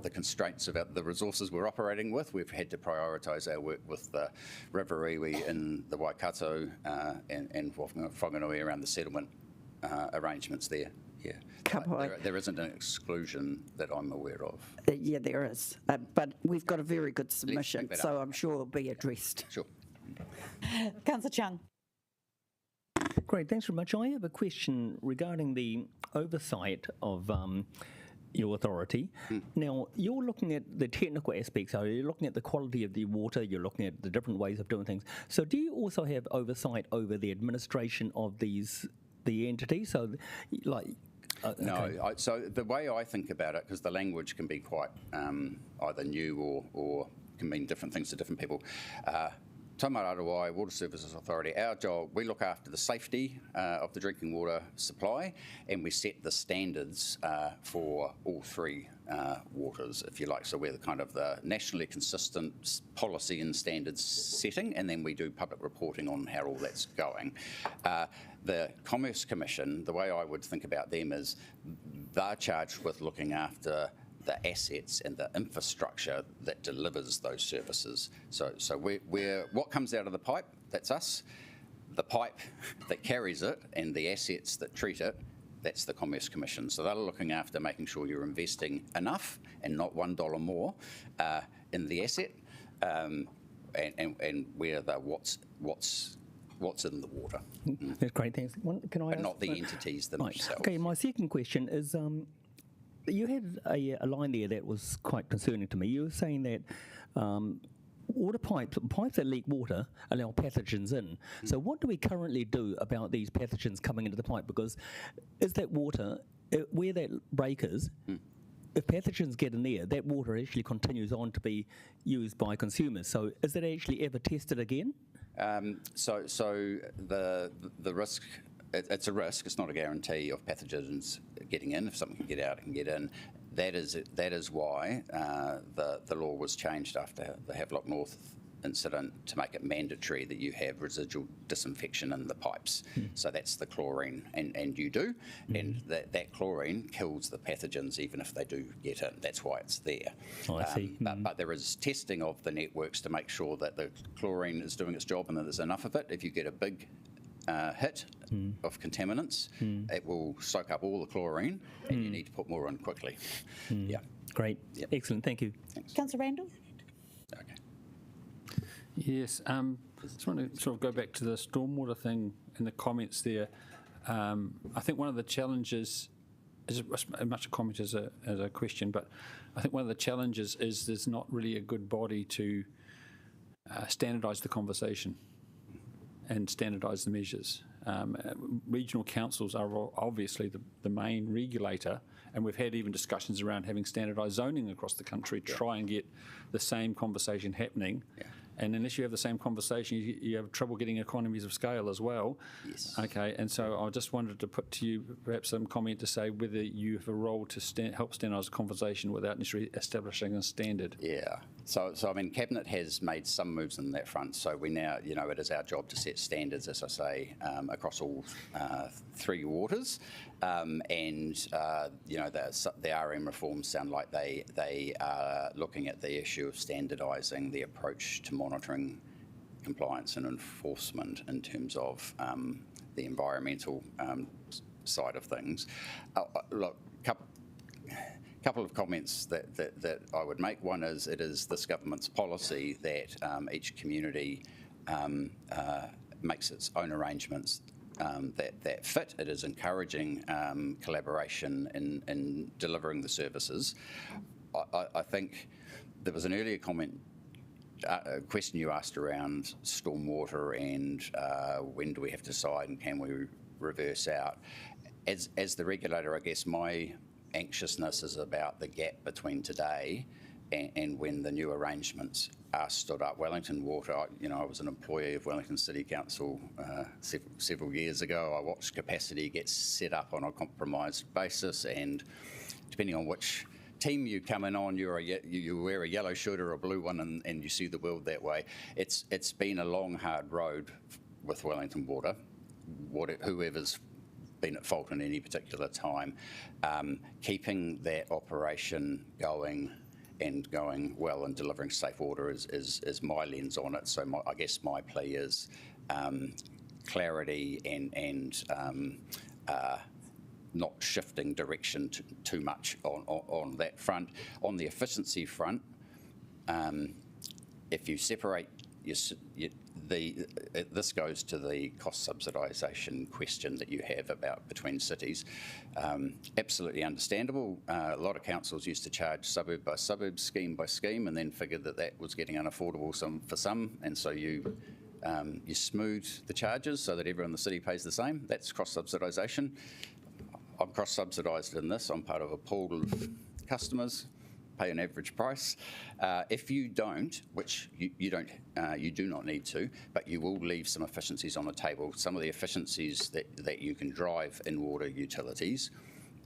the constraints of the resources we're operating with. We've had to prioritise our work with the River Iwi in the Waikato and Whanganui around the settlement arrangements there. Yeah, there isn't an exclusion that I'm aware of. Yeah, there is, but we've got a very good submission, so I'm sure it'll be addressed. Sure. Councillor Chung. Great, thanks very much. I have a question regarding the oversight of your authority. Now, you're looking at the technical aspects, so you're looking at the quality of the water, you're looking at the different ways of doing things. So do you also have oversight over the administration of the entities? So, like... No, so the way I think about it, because the language can be quite either new or can mean different things to different people. Tamararowai Water Services Authority, our job, we look after the safety of the drinking water supply, and we set the standards for all three waters, if you like. So we're the kind of the nationally consistent policy and standards setting, and then we do public reporting on how all that's going. The Commerce Commission, the way I would think about them is they're charged with looking after the assets and the infrastructure that delivers those services. So we're what comes out of the pipe, that's us. The pipe that carries it and the assets that treat it, that's the Commerce Commission. So they're looking after making sure you're investing enough and not $1 more in the asset, and where the what's in the water. That's great, thanks. Can I but not the entities themselves. Right. Okay, my second question is, you had a line there that was quite concerning to me. You were saying that water pipes that leak water allow pathogens in. So what do we currently do about these pathogens coming into the pipe? Because is that water, where that break is, if pathogens get in there, that water actually continues on to be used by consumers. So is it actually ever tested again? So the risk, it's a risk. It's not a guarantee of pathogens getting in. If something can get out, it can get in. That is why the law was changed after the Havelock North incident to make it mandatory that you have residual disinfection in the pipes. So that's the chlorine, and you do, and that chlorine kills the pathogens even if they do get in. That's why it's there. Oh, I see. But there is testing of the networks to make sure that the chlorine is doing its job and that there's enough of it. If you get a big hit of contaminants, it will soak up all the chlorine, and you need to put more in quickly. Yeah. Great. Yep. Excellent. Thank you. Councillor Randall? Okay. Yes, just want to sort of go back to the stormwater thing and the comments there. I think one of the challenges is as much a comment as a question, but I think one of the challenges is there's not really a good body to standardise the conversation and standardise the measures. Regional councils are obviously the main regulator, and we've had even discussions around having standardised zoning across the country to try and get the same conversation happening. Yeah. And unless you have the same conversation, you have trouble getting economies of scale as well. Yes. Okay, and so I just wanted to put to you perhaps some comment to say whether you have a role to help standardise the conversation without necessarily establishing a standard. Yeah. So I mean, Cabinet has made some moves in that front. So we now, it is our job to set standards, as I say, across all three waters. The RM reforms sound like they are looking at the issue of standardising the approach to monitoring compliance and enforcement in terms of the environmental side of things. Look, couple of comments that I would make. One is it is this government's policy that each community makes its own arrangements that fit. It is encouraging collaboration in delivering the services. I think there was an earlier a question you asked around stormwater and when do we have to decide and can we reverse out. As the regulator, I guess my anxiousness is about the gap between today and when the new arrangements are stood up. Wellington Water, I was an employee of Wellington City Council several years ago. I watched capacity get set up on a compromised basis, and depending on which team you come in on, you wear a yellow shirt or a blue one, and you see the world that way. It's been a long, hard road with Wellington Water. Whoever's been at fault in any particular time, keeping that operation going and going well and delivering safe water is my lens on it. So I guess my plea is clarity and not shifting direction too much on that front. On the efficiency front, if you separate this goes to the cost subsidisation question that you have about between cities. Absolutely understandable. A lot of councils used to charge suburb by suburb, scheme by scheme, and then figured that was getting unaffordable for some, and so you smooth the charges so that everyone in the city pays the same. That's cross subsidisation. I'm cross subsidised in this. I'm part of a pool of customers, pay an average price. If you don't, which you do not need to, but you will leave some efficiencies on the table. Some of the efficiencies that you can drive in water utilities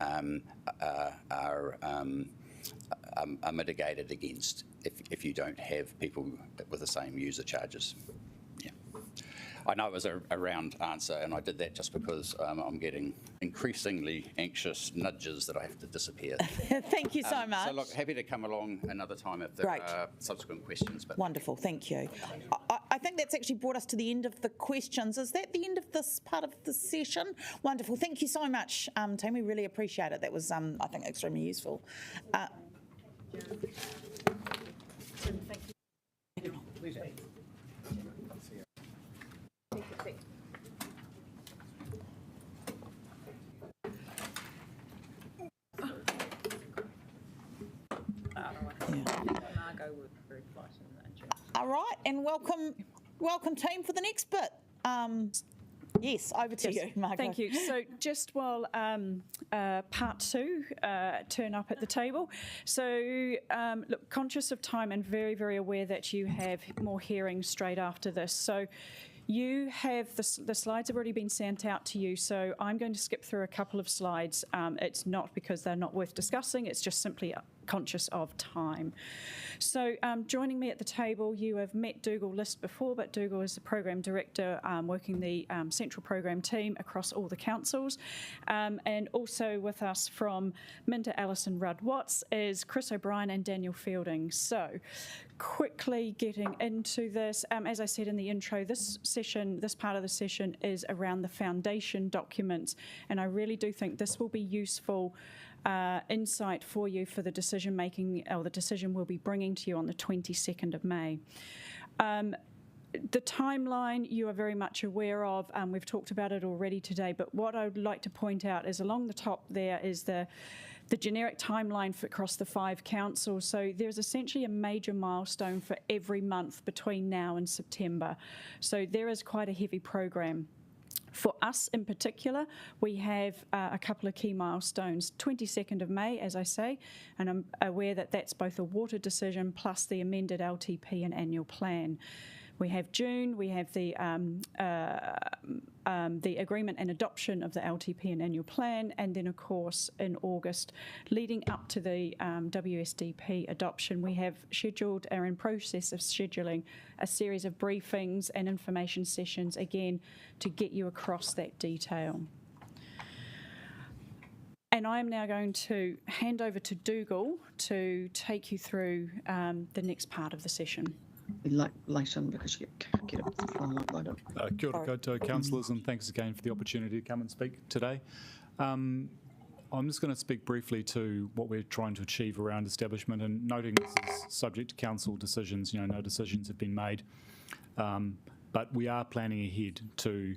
are mitigated against if you don't have people with the same user charges. Yeah, I know it was a round answer, and I did that just because I'm getting increasingly anxious nudges that I have to disappear. Thank you so much. So look, happy to come along another time if there are subsequent questions. But wonderful, thank you. I think that's actually brought us to the end of the questions. Is that the end of this part of the session? Wonderful, thank you so much, team. We really appreciate it. That was, I think, extremely useful. All right, and welcome team for the next bit. Yes, over to you, Margaret. Thank you. So just while part two turn up at the table. So look, conscious of time and very, very aware that you have more hearings straight after this. So you have, the slides have already been sent out to you, so I'm going to skip through a couple of slides. It's not because they're not worth discussing, it's just simply conscious of time. So joining me at the table, you have met Dougal List before, but Dougal is the Program Director working the Central Program team across all the councils. And also with us from Minta Allison Rudd-Watts is Chris O'Brien and Daniel Fielding. So quickly getting into this, as I said in the intro, this part of the session is around the foundation documents, and I really do think this will be useful insight for you for the decision making, or the decision we'll be bringing to you on the 22nd of May. The timeline you are very much aware of, we've talked about it already today, but what I would like to point out is along the top there is the generic timeline for across the 5 councils. So there's essentially a major milestone for every month between now and September. So there is quite a heavy program. For us in particular, we have a couple of key milestones. 22nd of May, as I say, and I'm aware that that's both a water decision plus the amended LTP and annual plan. We have June, we have the agreement and adoption of the LTP and annual plan, and then of course in August, leading up to the WSDP adoption, we have scheduled, are in process of scheduling a series of briefings and information sessions, again, to get you across that detail. And I'm now going to hand over to Dougal to take you through the next part of the session. Late on because you get it later. Kia ora koutou, councillors, and thanks again for the opportunity to come and speak today. I'm just going to speak briefly to what we're trying to achieve around establishment, and noting this is subject to council decisions. You know, no decisions have been made, but we are planning ahead to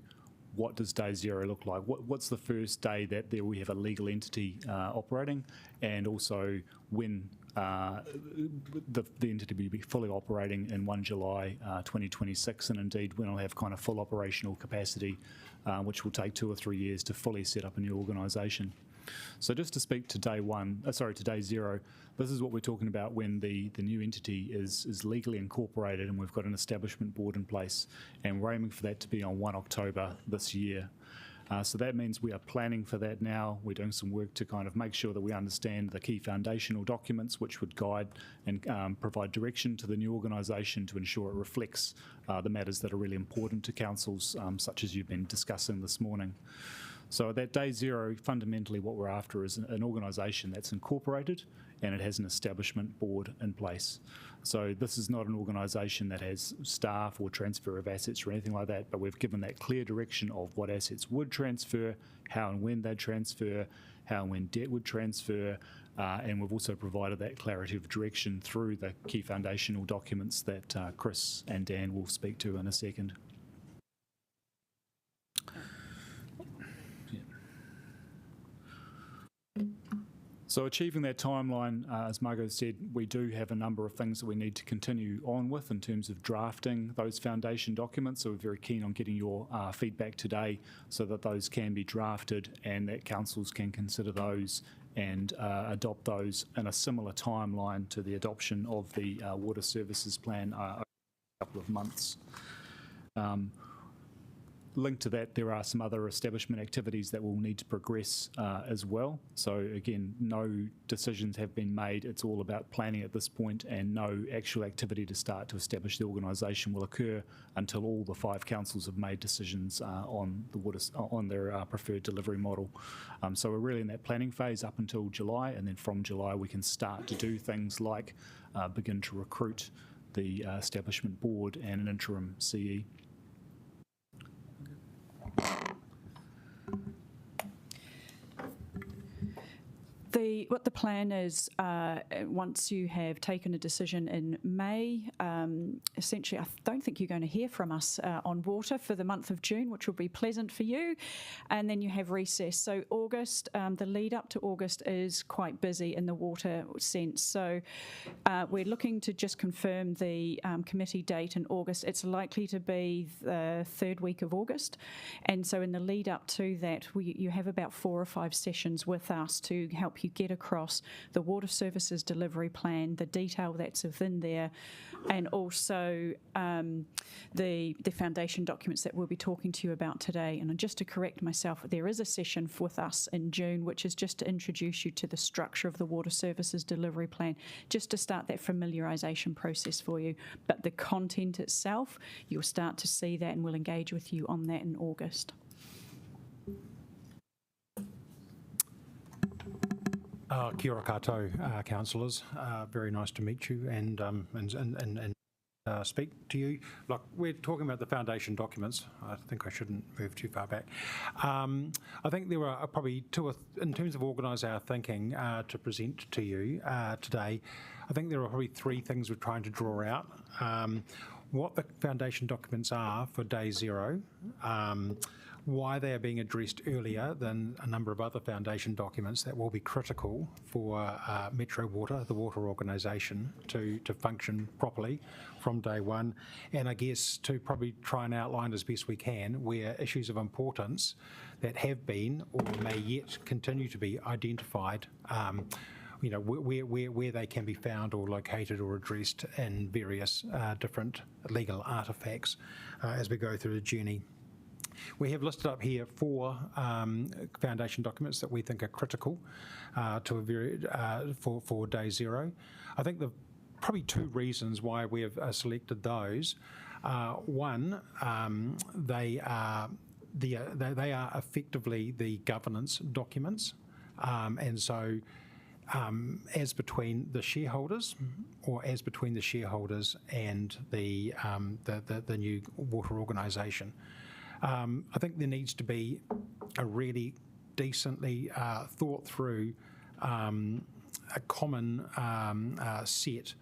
what does day zero look like? What's the first day that we have a legal entity operating, and also when the entity will be fully operating in 1 July 2026, and indeed when it'll have kind of full operational capacity, which will take 2 or 3 years to fully set up a new organisation. So just to speak to to day zero, this is what we're talking about when the new entity is legally incorporated and we've got an establishment board in place, and we're aiming for that to be on 1 October this year. So that means we are planning for that now. We're doing some work to kind of make sure that we understand the key foundational documents which would guide and provide direction to the new organisation to ensure it reflects the matters that are really important to councils, such as you've been discussing this morning. So at that day zero, fundamentally what we're after is an organisation that's incorporated and it has an establishment board in place. So this is not an organisation that has staff or transfer of assets or anything like that, but we've given that clear direction of what assets would transfer, how and when they'd transfer, how and when debt would transfer, And we've also provided that clarity of direction through the key foundational documents that Chris and Dan will speak to in a second. So achieving that timeline, as Margot said, we do have a number of things that we need to continue on with in terms of drafting those foundation documents. So we're very keen on getting your feedback today so that those can be drafted and that councils can consider those and adopt those in a similar timeline to the adoption of the water services plan over a couple of months. Linked to that, there are some other establishment activities that will need to progress as well. So again, no decisions have been made. It's all about planning at this point, and no actual activity to start to establish the organisation will occur until all the 5 councils have made decisions on their preferred delivery model. So we're really in that planning phase up until July, and then from July we can start to do things like begin to recruit the establishment board and an interim CE. What the plan is, once you have taken a decision in May, essentially I don't think you're going to hear from us on water for the month of June, which will be pleasant for you, and then you have recess. So August, the lead up to August is quite busy in the water sense. So we're looking to just confirm the committee date in August. It's likely to be the 3rd week of August, and so in the lead up to that, you have about 4 or 5 sessions with us to help you get across the water services delivery plan, the detail that's within there, and also the foundation documents that we'll be talking to you about today. And just to correct myself, there is a session with us in June, which is just to introduce you to the structure of the water services delivery plan, just to start that familiarisation process for you. But the content itself, you'll start to see that, and we'll engage with you on that in August. Kia ora koutou, councillors. Very nice to meet you and speak to you. Look, we're talking about the foundation documents. I think I shouldn't move too far back. I think there are probably in terms of organise our thinking to present to you today, I think there are probably 3 things we're trying to draw out. What the foundation documents are for day 0, why they are being addressed earlier than a number of other foundation documents that will be critical for Metro Water, the water organisation, to function properly from day 1, and I guess to probably try and outline as best we can where issues of importance that have been or may yet continue to be identified, you know, where they can be found or located or addressed in various different legal artefacts as we go through the journey. We have listed up here 4 foundation documents that we think are critical for day 0. I think the probably 2 reasons why we have selected those. One, they are effectively the governance documents, and so as between the shareholders, or as between the shareholders and the new water organisation. I think there needs to be a really decently thought through a common set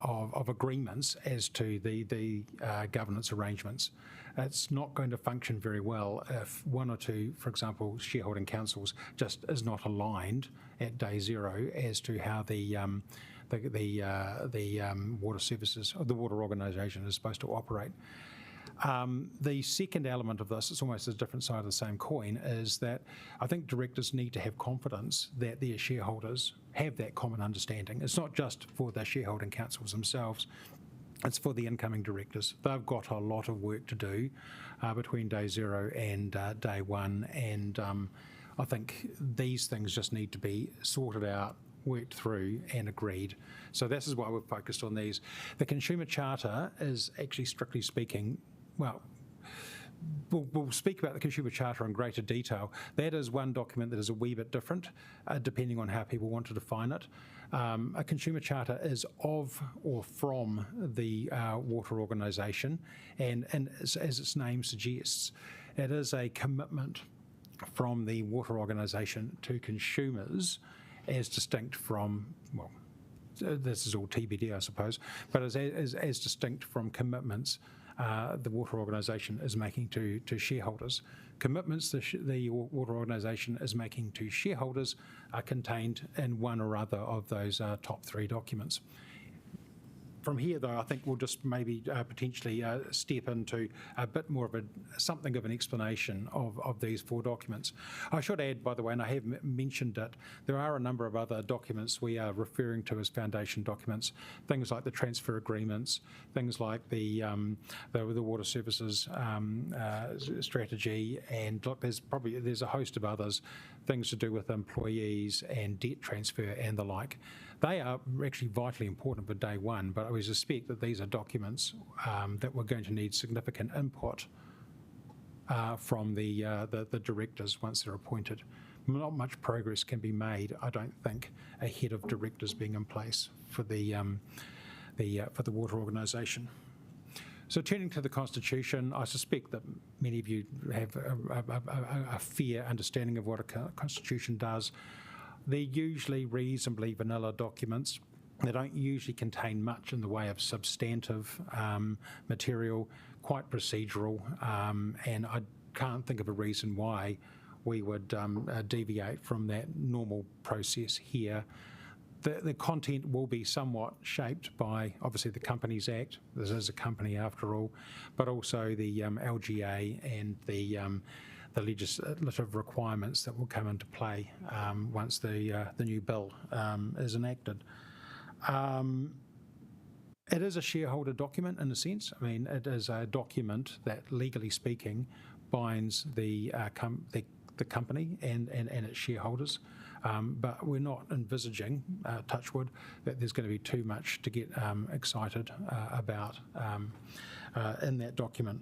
of agreements as to the governance arrangements. It's not going to function very well if 1 or 2, for example, shareholding councils just is not aligned at day 0 as to how the water services, or the water organisation is supposed to operate. The second element of this, it's almost a different side of the same coin, is that I think directors need to have confidence that their shareholders have that common understanding. It's not just for the shareholding councils themselves, it's for the incoming directors. They've got a lot of work to do between day 0 and day 1, and I think these things just need to be sorted out, worked through and agreed. So this is why we've focused on these. The Consumer Charter is actually, strictly speaking, well, we'll speak about the Consumer Charter in greater detail. That is one document that is a wee bit different, depending on how people want to define it. A Consumer Charter is of or from the water organisation, and as its name suggests, it is a commitment from the water organisation to consumers as distinct from, well, this is all TBD, I suppose, but as distinct from commitments the water organisation is making to shareholders. Commitments the water organisation is making to shareholders are contained in one or other of those top 3 documents. From here, though, I think we'll just maybe potentially step into a bit more of something of an explanation of these 4 documents. I should add, by the way, and I have mentioned it, there are a number of other documents we are referring to as foundation documents, things like the transfer agreements, things like the water services strategy, and look, there's a host of others, things to do with employees and debt transfer and the like. They are actually vitally important for day one, but I suspect that these are documents that we're going to need significant input from the directors once they're appointed. Not much progress can be made, I don't think, ahead of directors being in place for the water organisation. So turning to the Constitution, I suspect that many of you have a fair understanding of what a Constitution does. They're usually reasonably vanilla documents. They don't usually contain much in the way of substantive material, quite procedural, and I can't think of a reason why we would deviate from that normal process here. The content will be somewhat shaped by, obviously, the Companies Act. This is a company after all, but also the LGA and the legislative requirements that will come into play once the new bill is enacted. It is a shareholder document in a sense. I mean, it is a document that, legally speaking, binds the company and its shareholders. But we're not envisaging, touch wood, that there's going to be too much to get excited about in that document.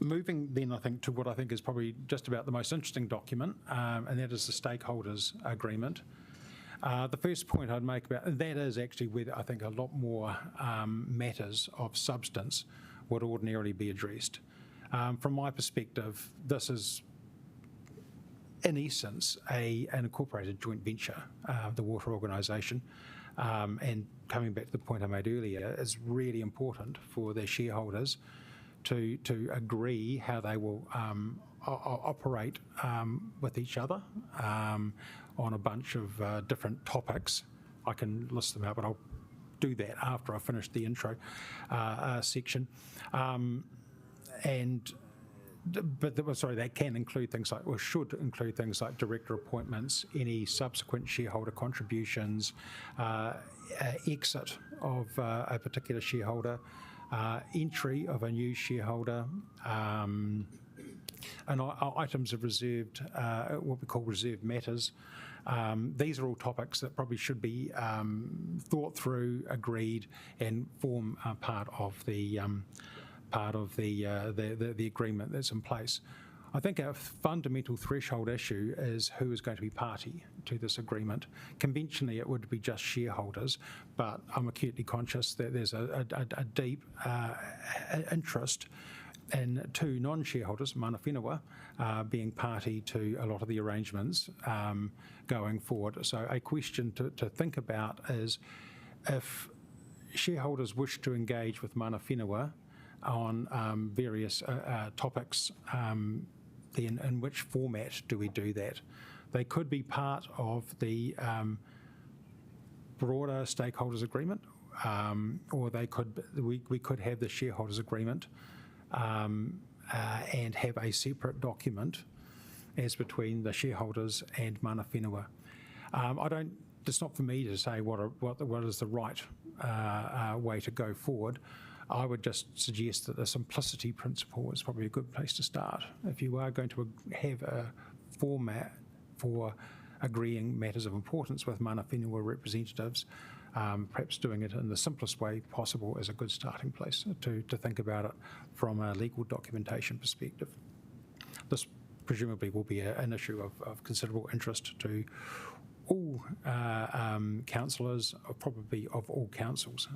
Moving then, I think, to what I think is probably just about the most interesting document, and that is the stakeholders agreement. The first point I'd make about that is actually where I think a lot more matters of substance would ordinarily be addressed. From my perspective, this is, in essence, an incorporated joint venture, the water organisation. And coming back to the point I made earlier, it's really important for their shareholders to agree how they will operate with each other on a bunch of different topics. I can list them out, but I'll do that after I finish the intro section. That can include things like, or should include things like director appointments, any subsequent shareholder contributions, exit of a particular shareholder, entry of a new shareholder, and items of reserved, what we call reserved matters. These are all topics that probably should be thought through, agreed, and form part of the agreement that's in place. I think our fundamental threshold issue is who is going to be party to this agreement. Conventionally, it would be just shareholders, but I'm acutely conscious that there's a deep interest in 2 non-shareholders, mana whenua, being party to a lot of the arrangements going forward. So a question to think about is, if shareholders wish to engage with mana whenua on various topics, then in which format do we do that? They could be part of the broader stakeholders agreement, or we could have the shareholders agreement and have a separate document as between the shareholders and mana whenua. It's not for me to say what is the right way to go forward. I would just suggest that the simplicity principle is probably a good place to start. If you are going to have a format for agreeing matters of importance with mana whenua representatives, perhaps doing it in the simplest way possible is a good starting place to think about it from a legal documentation perspective. This presumably will be an issue of considerable interest to all councillors, probably of all councils.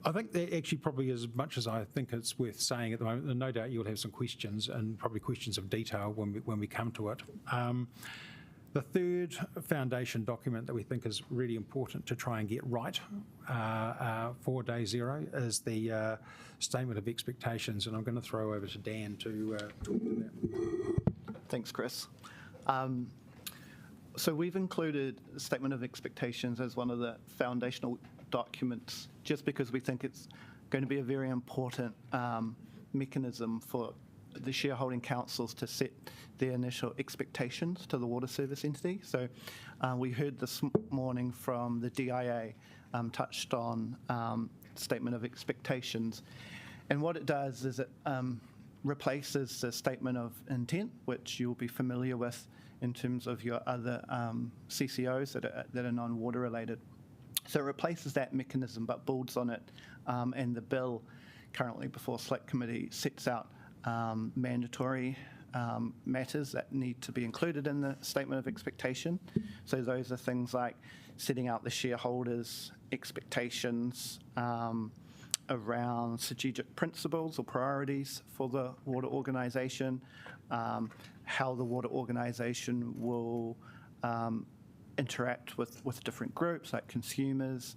I think that actually probably as much as I think it's worth saying at the moment, and no doubt you'll have some questions and probably questions of detail when we come to it. The third foundation document that we think is really important to try and get right for day zero is the Statement of Expectations, and I'm going to throw over to Dan to talk to that. Thanks, Chris. So we've included a Statement of Expectations as one of the foundational documents just because we think it's going to be a very important mechanism for the shareholding councils to set their initial expectations to the water service entity. So we heard this morning from the DIA touched on Statement of Expectations. And what it does is it replaces the Statement of Intent, which you'll be familiar with in terms of your other CCOs that are non-water related. So it replaces that mechanism but builds on it, and the bill currently before Select Committee sets out mandatory matters that need to be included in the Statement of Expectation. So those are things like setting out the shareholders' expectations around strategic principles or priorities for the water organisation, how the water organisation will interact with different groups like consumers,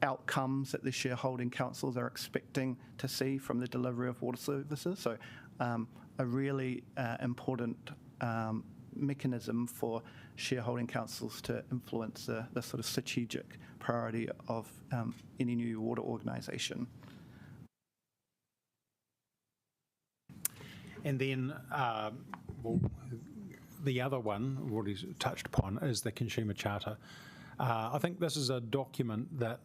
outcomes that the shareholding councils are expecting to see from the delivery of water services. So a really important mechanism for shareholding councils to influence the sort of strategic priority of any new water organisation. And then the other one, what he's touched upon, is the Consumer Charter. I think this is a document that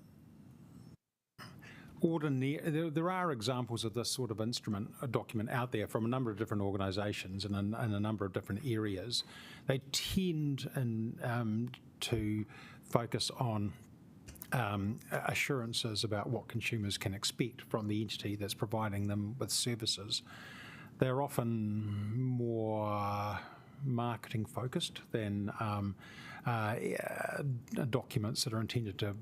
there are examples of this sort of instrument, a document out there from a number of different organisations and in a number of different areas. They tend to focus on assurances about what consumers can expect from the entity that's providing them with services. They're often more marketing focused than documents that are intended to,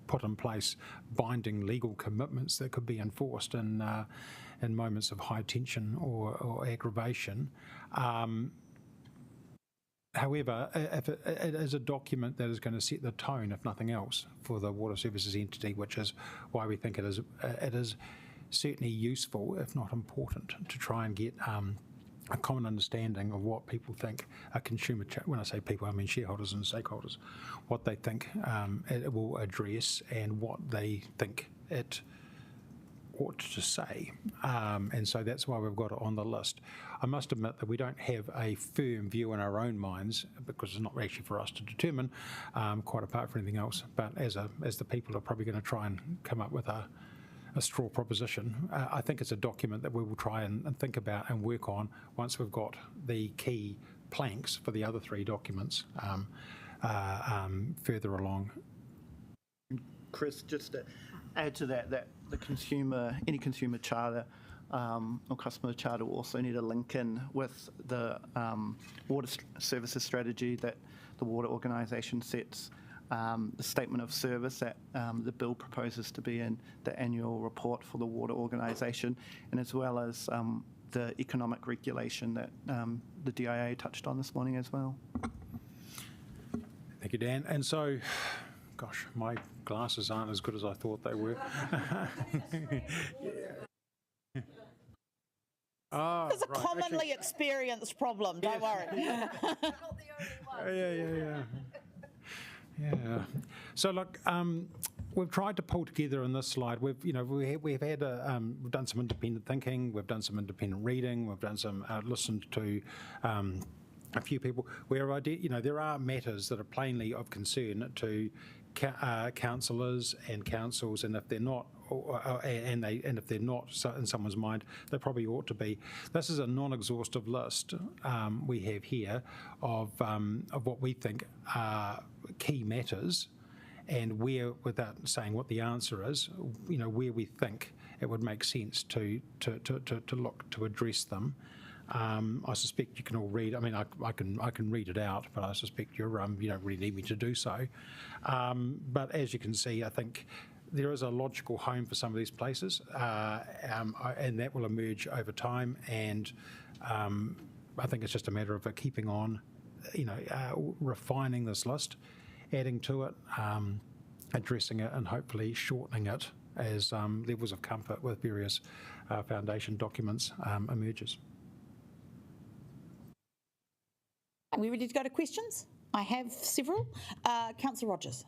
put in place binding legal commitments that could be enforced in moments of high tension or aggravation. However, if it is a document that is going to set the tone, if nothing else, for the water services entity, which is why we think it is certainly useful, if not important, to try and get a common understanding of what people think a consumer, when I say people, I mean shareholders and stakeholders, what they think it will address and what they think it ought to say. And so that's why we've got it on the list. I must admit that we don't have a firm view in our own minds because it's not actually for us to determine, quite apart from anything else. But as the people are probably going to try and come up with a straw proposition, I think it's a document that we will try and think about and work on once we've got the key planks for the other three documents further along. Chris, just to add to that any consumer charter or customer charter will also need a link in with the water services strategy that the water organisation sets. The statement of service that the bill proposes to be in the annual report for the water organisation, and as well as the economic regulation that the DIA touched on this morning as well. Thank you, Dan. And so, gosh, my glasses aren't as good as I thought they were. Oh, it's a commonly experienced problem, don't worry. Yeah. So look, we've tried to pull together in this slide. We've done some independent thinking. We've done some independent reading. We've done some listened to a few people where there are matters that are plainly of concern to councillors and councils, and if they're not, and if they're not in someone's mind, they probably ought to be. This is a non-exhaustive list we have here of what we think are key matters, and where, without saying what the answer is, where we think it would make sense to look to address them. I suspect you can all read. I mean, I can read it out, but I suspect you don't really need me to do so. But as you can see, I think there is a logical home for some of these places, and that will emerge over time. And I think it's just a matter of keeping on, refining this list, adding to it, addressing it, and hopefully shortening it as levels of comfort with various foundation documents emerges. Are we ready to go to questions? I have several. Councillor Rogers.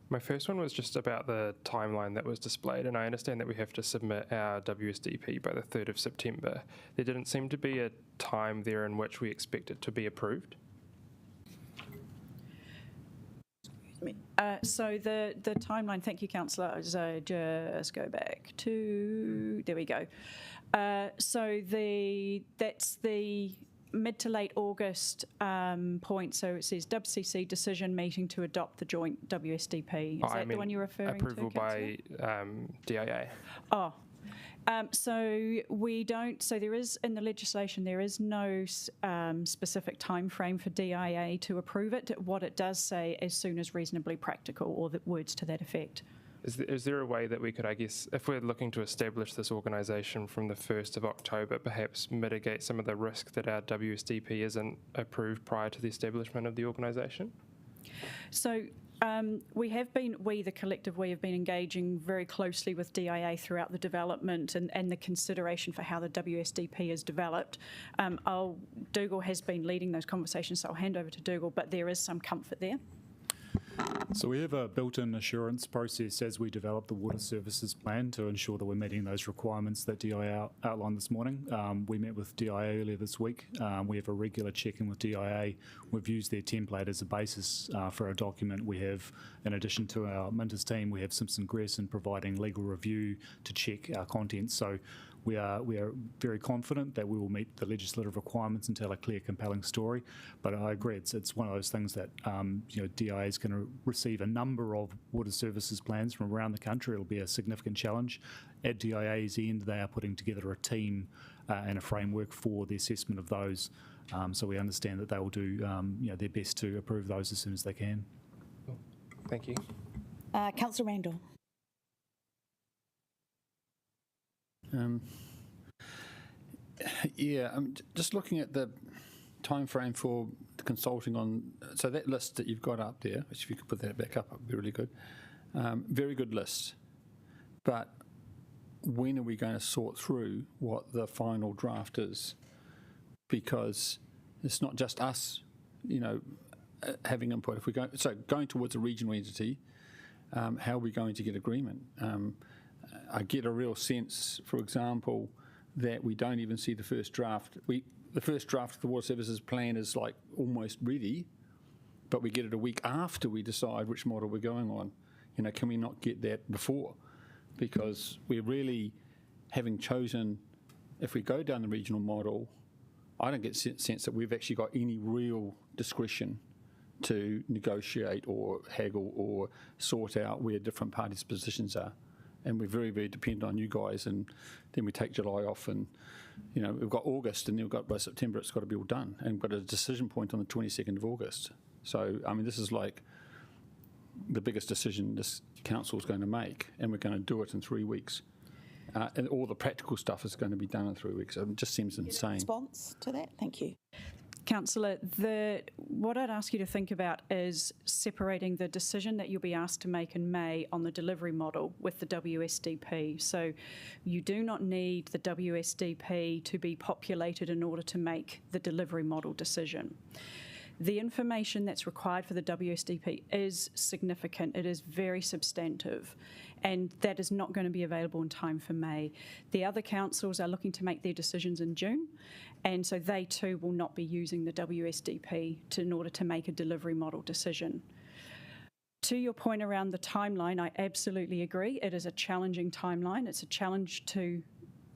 My first one was just about the timeline that was displayed, and I understand that we have to submit our WSDP by the 3rd of September. There didn't seem to be a time there in which we expect it to be approved. So the timeline, thank you, Councillor. So just go back to, there we go. So that's the mid to late August point. So it says WCC decision meeting to adopt the joint WSDP. Is that the one you're referring to? Approval by DIA. Oh. So we don't. So there is in the legislation there is no specific time frame for DIA to approve it. What it does say, as soon as reasonably practical, or the words to that effect. Is there a way that we could, I guess, if we're looking to establish this organisation from the 1st of October, perhaps mitigate some of the risk that our WSDP isn't approved prior to the establishment of the organisation? So the collective, we have been engaging very closely with DIA throughout the development and the consideration for how the WSDP is developed. Dougal has been leading those conversations, so I'll hand over to Dougal, but there is some comfort there. So we have a built-in assurance process as we develop the water services plan to ensure that we're meeting those requirements that DIA outlined this morning. We met with DIA earlier this week. We have a regular check-in with DIA. We've used their template as a basis for our document. We have, in addition to our Minter's team, we have Simpson Grierson providing legal review to check our content. So we are very confident that we will meet the legislative requirements and tell a clear, compelling story. But I agree, it's one of those things that DIA is going to receive a number of water services plans from around the country. It'll be a significant challenge. At DIA's end, they are putting together a team and a framework for the assessment of those. So we understand that they will do their best to approve those as soon as they can. Thank you. Councillor Randall. I'm just looking at the time frame for the consulting on, so that list that you've got up there, which if you could put that back up, would be really good. Very good list. But when are we going to sort through what the final draft is? Because it's not just us, having input. If we go, so going towards a regional entity, how are we going to get agreement? I get a real sense, for example, that we don't even see the first draft. The first draft of the water services plan is like almost ready, but we get it a week after we decide which model we're going on. Can we not get that before? Because we're really having chosen, if we go down the regional model, I don't get the sense that we've actually got any real discretion to negotiate or haggle or sort out where different parties' positions are. And we're very, very dependent on you guys, and then we take July off, and we've got August, and then we've got by September it's got to be all done, and we've got a decision point on the 22nd of August. So this is like the biggest decision this council is going to make, and we're going to do it in 3 weeks, and all the practical stuff is going to be done in 3 weeks. It just seems insane. Response to that? Thank you. Councillor, what I'd ask you to think about is separating the decision that you'll be asked to make in May on the delivery model with the WSDP. So you do not need the WSDP to be populated in order to make the delivery model decision. The information that's required for the WSDP is significant. It is very substantive, and that is not going to be available in time for May. The other councils are looking to make their decisions in June, and so they too will not be using the WSDP in order to make a delivery model decision. To your point around the timeline, I absolutely agree. It is a challenging timeline. It's a challenge to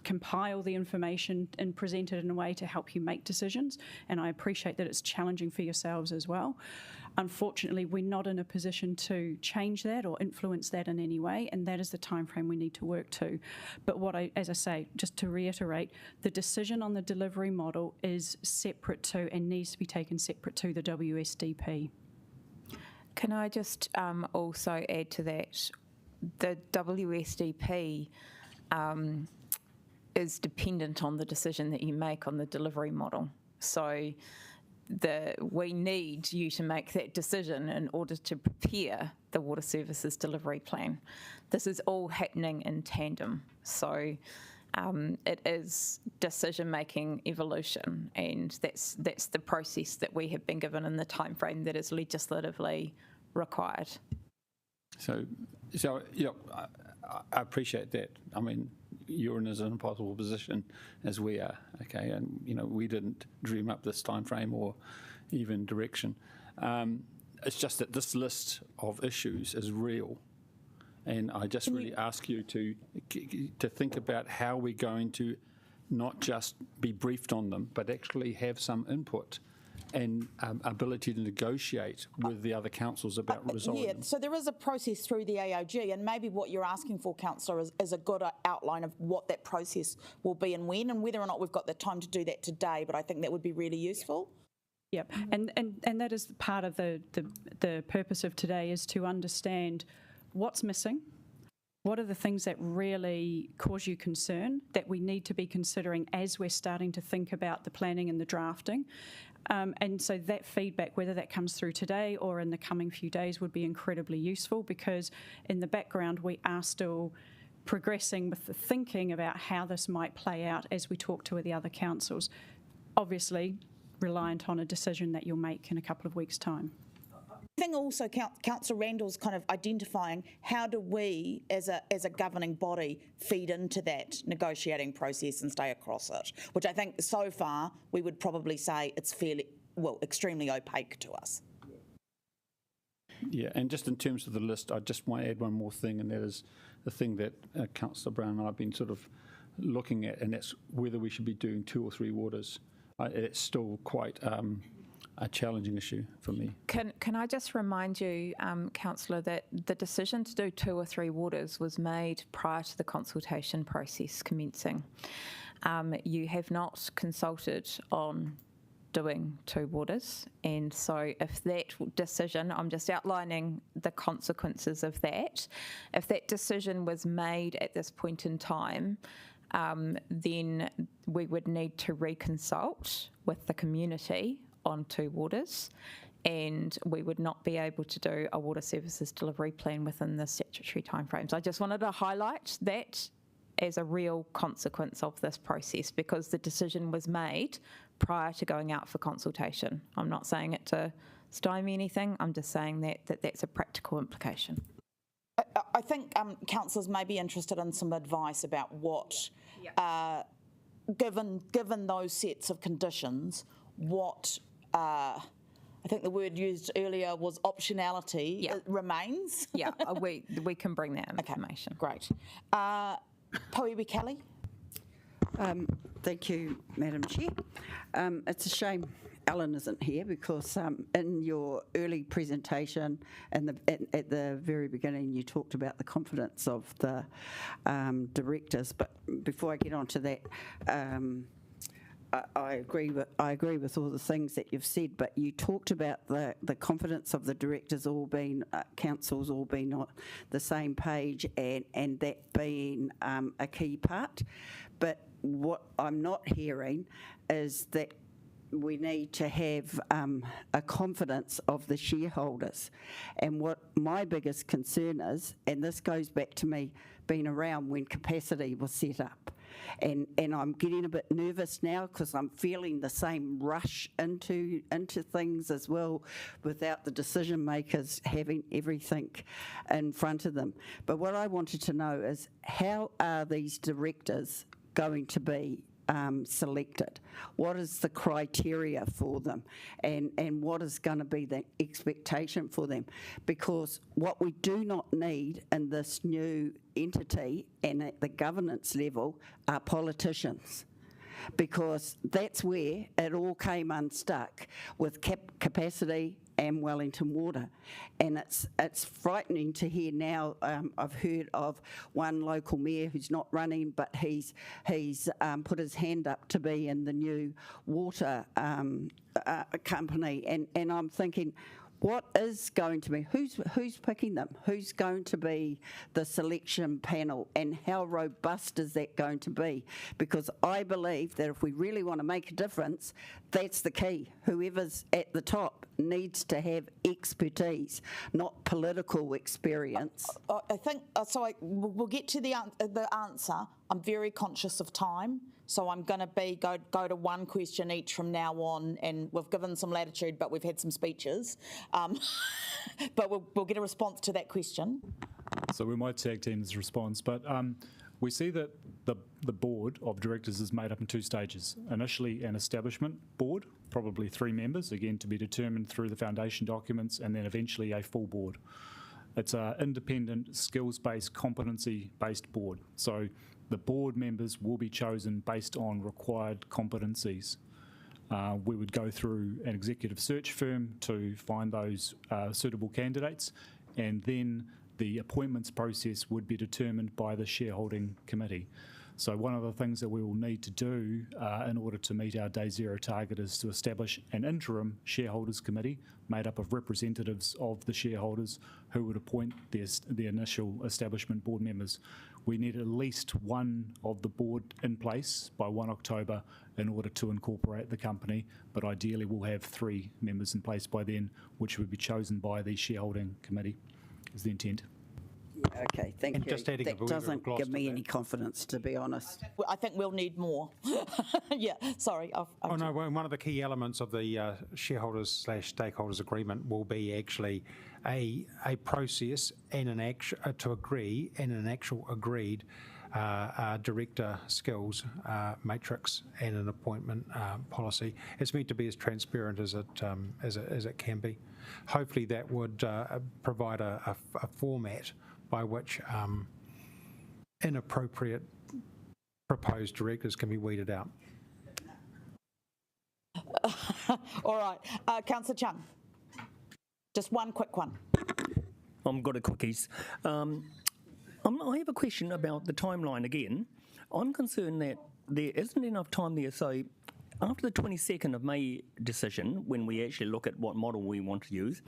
compile the information and present it in a way to help you make decisions. And I appreciate that it's challenging for yourselves as well. Unfortunately, we're not in a position to change that or influence that in any way, and that is the timeframe we need to work to. But as I say, just to reiterate, the decision on the delivery model is separate to and needs to be taken separate to the WSDP. Can I just also add to that? The WSDP is dependent on the decision that you make on the delivery model. So we need you to make that decision in order to prepare the water services delivery plan. This is all happening in tandem. So it is decision-making evolution, and that's the process that we have been given in the timeframe that is legislatively required. So yeah, I appreciate that. I mean, you're in as an impossible position as we are, okay? And, we didn't dream up this time frame or even direction. It's just that this list of issues is real. And I just really ask you to think about how we're going to not just be briefed on them, but actually have some input and ability to negotiate with the other councils about resolving them. So there is a process through the AOG, and maybe what you're asking for, Councillor, is a good outline of what that process will be and when, and whether or not we've got the time to do that today, but I think that would be really useful. Yep, and that is part of the purpose of today, is to understand what's missing. What are the things that really cause you concern that we need to be considering as we're starting to think about the planning and the drafting? And so that feedback, whether that comes through today or in the coming few days, would be incredibly useful, because in the background we are still progressing with the thinking about how this might play out as we talk to the other councils, obviously reliant on a decision that you'll make in a couple of weeks' time. I think also Councillor Randall's kind of identifying how do we as a governing body feed into that negotiating process and stay across it, which I think so far we would probably say it's extremely opaque to us. Yeah, and just in terms of the list, I just want to add one more thing, and that is the thing that Councillor Brown and I have been sort of looking at, and that's whether we should be doing 2 or 3 waters. It's still quite a challenging issue for me. Can I just remind you, Councillor, that the decision to do 2 or 3 waters was made prior to the consultation process commencing. You have not consulted on doing 2 waters, and so if that decision, I'm just outlining the consequences of that, if that decision was made at this point in time, then we would need to reconsult with the community on 2 waters, and we would not be able to do a water services delivery plan within the statutory timeframes. I just wanted to highlight that as a real consequence of this process, because the decision was made prior to going out for consultation. I'm not saying it to stymie anything, I'm just saying that's a practical implication. I think councillors may be interested in some advice about what, given those sets of conditions, what I think the word used earlier was optionality remains. Yeah, we can bring that information. Okay, great. Poiwi Kelly. Thank you, Madam Chair. It's a shame Alan isn't here, because in your early presentation and at the very beginning you talked about the confidence of the directors. But before I get on to that, I agree with all the things that you've said, but you talked about the confidence of the directors all being, councils all being on the same page, and that being a key part. But what I'm not hearing is that we need to have a confidence of the shareholders. And what my biggest concern is, and this goes back to me being around when capacity was set up, and I'm getting a bit nervous now because I'm feeling the same rush into things as well, without the decision makers having everything in front of them. But what I wanted to know is, how are these directors going to be selected? What is the criteria for them? And what is going to be the expectation for them? Because what we do not need in this new entity and at the governance level are politicians, because that's where it all came unstuck with capacity and Wellington Water. And it's frightening to hear now. I've heard of one local mayor who's not running, but he's put his hand up to be in the new water company. And I'm thinking, what is going to be, who's picking them? Who's going to be the selection panel, and how robust is that going to be? Because I believe that if we really want to make a difference, that's the key. Whoever's at the top needs to have expertise, not political experience. I think, we'll get to the answer. I'm very conscious of time, so I'm going to go to one question each from now on, and we've given some latitude, but we've had some speeches. But we'll get a response to that question. So we might tag team this response, but we see that the board of directors is made up in two stages. Initially an establishment board, probably 3 members, again to be determined through the foundation documents, and then eventually a full board. It's an independent, skills-based, competency-based board. So the board members will be chosen based on required competencies. We would go through an executive search firm to find those suitable candidates, and then the appointments process would be determined by the shareholding committee. So one of the things that we will need to do in order to meet our day zero target is to establish an interim shareholders committee made up of representatives of the shareholders who would appoint the initial establishment board members. We need at least one of the board in place by 1 October in order to incorporate the company, but ideally we'll have 3 members in place by then, which would be chosen by the shareholding committee, is the intent. Okay, thank you. Just adding a that bit of doesn't gloss give to me that. any confidence, to be honest. I think we'll need more. Yeah, sorry. Oh no, one of the key elements of the shareholders/stakeholders agreement will be actually a process and an action to agree, and an actual agreed director skills matrix and an appointment policy. It's meant to be as transparent as it can be. Hopefully that would provide a format by which inappropriate proposed directors can be weeded out. All right. Councillor Chung, just one quick one. I'm good at quickies. I have a question about the timeline again. I'm concerned that there isn't enough time there. So after the 22nd of May decision, when we actually look at what model we want to use,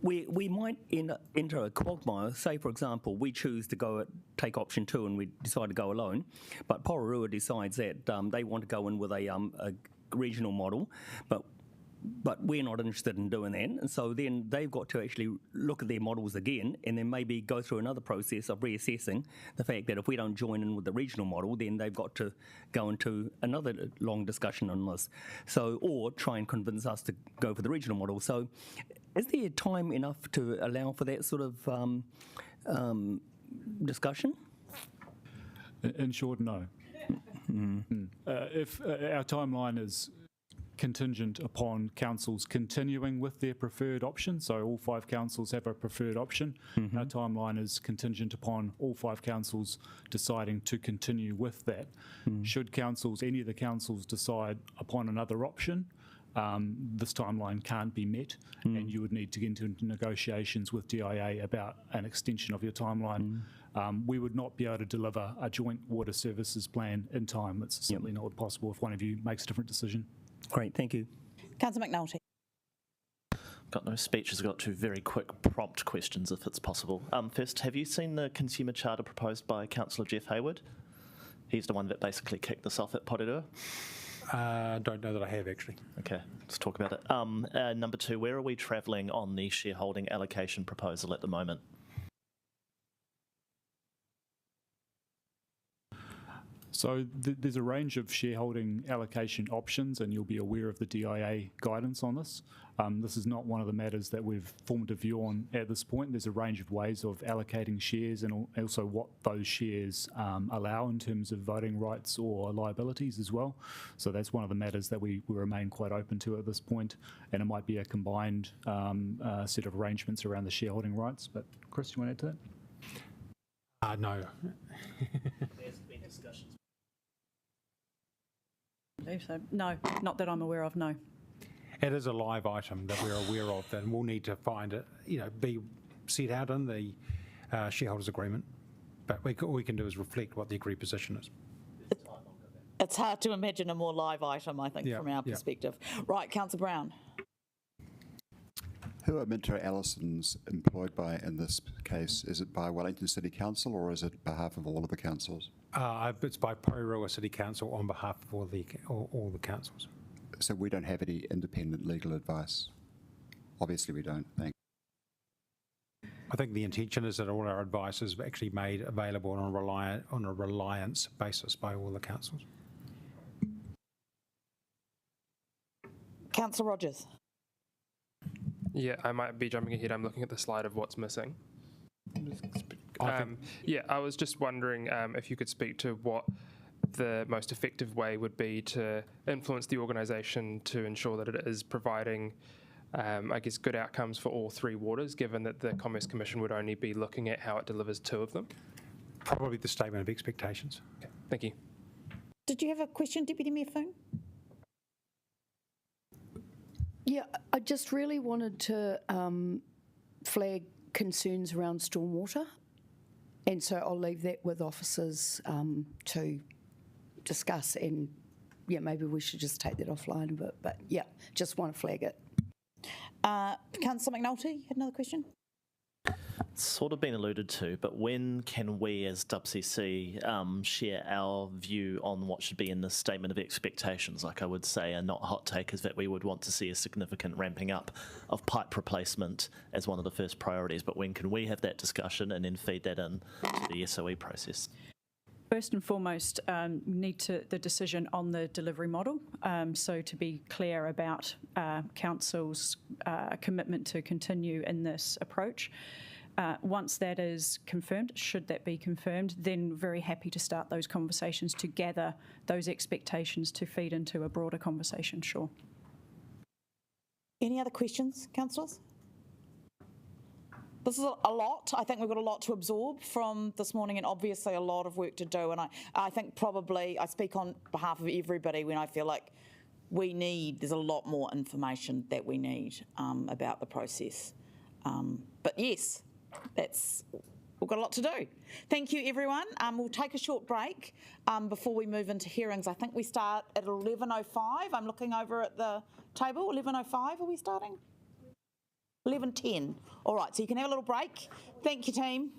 we might enter a quagmire. Say, for example, we choose to take option 2 and we decide to go alone, but Pororua decides that they want to go in with a regional model, but we're not interested in doing that. And so then they've got to actually look at their models again, and then maybe go through another process of reassessing the fact that if we don't join in with the regional model, then they've got to go into another long discussion on this. So, or try and convince us to go for the regional model. So is there time enough to allow for that sort of discussion? In short, no. If our timeline is contingent upon councils continuing with their preferred option, so all 5 councils have a preferred option. Our timeline is contingent upon all 5 councils deciding to continue with that. Should any of the councils decide upon another option, this timeline can't be met, and you would need to get into negotiations with DIA about an extension of your timeline. We would not be able to deliver a joint water services plan in time. It's simply not possible if one of you makes a different decision. Great, thank you. Councillor McNulty. Got no speeches, got 2 very quick prompt questions if it's possible. First, have you seen the consumer charter proposed by Councillor Jeff Hayward? He's the one that basically kicked this off at Pororua. Don't know that I have, actually. Okay, let's talk about it. Number 2, where are we travelling on the shareholding allocation proposal at the moment? So there's a range of shareholding allocation options, and you'll be aware of the DIA guidance on this. This is not one of the matters that we've formed a view on at this point. There's a range of ways of allocating shares and also what those shares allow in terms of voting rights or liabilities as well. So that's one of the matters that we remain quite open to at this point, and it might be a combined set of arrangements around the shareholding rights. But Chris, do you want to add to that? No. There's been discussions. So, no, not that I'm aware of, no. It is a live item that we're aware of, and we'll need to find it, be set out in the shareholders agreement. But all we can do is reflect what the agreed position is. It's hard to imagine a more live item, I think, from our perspective. Right, Councillor Brown. Who are Minto Allisons employed by in this case? Is it by Wellington City Council or is it on behalf of all of the councils? It's by Porirua City Council on behalf of all the councils. So we don't have any independent legal advice? Obviously we don't, thank you. I think the intention is that all our advice is actually made available on a reliance basis by all the councils. Councillor Rogers. Yeah, I might be jumping ahead. I'm looking at the slide of what's missing. I was just wondering if you could speak to what the most effective way would be to influence the organisation to ensure that it is providing, good outcomes for all three waters, given that the Commerce Commission would only be looking at how it delivers two of them? Probably the statement of expectations. Okay, thank you. Did you have a question, Deputy Mayor Foon? Yeah, I just really wanted to flag concerns around stormwater, and so I'll leave that with officers to discuss, and maybe we should just take that offline a bit, but just want to flag it. Councillor McNulty had another question. It's sort of been alluded to, but when can we as WCC share our view on what should be in the statement of expectations? Like I would say, a not hot take is that we would want to see a significant ramping up of pipe replacement as one of the first priorities, but when can we have that discussion and then feed that in to the SOE process? First and foremost, need the decision on the delivery model. So to be clear about Council's commitment to continue in this approach. Once that is confirmed, should that be confirmed, then very happy to start those conversations to gather those expectations to feed into a broader conversation, sure. Any other questions, councillors? This is a lot. I think we've got a lot to absorb from this morning and obviously a lot of work to do. And I think probably I speak on behalf of everybody when I feel like there's a lot more information that we need about the process. But yes, we've got a lot to do. Thank you, everyone. We'll take a short break before we move into hearings. I think we start at 11:05. I'm looking over at the table. 11:05 are we starting? 11:10. All right, so you can have a little break. Thank you, team.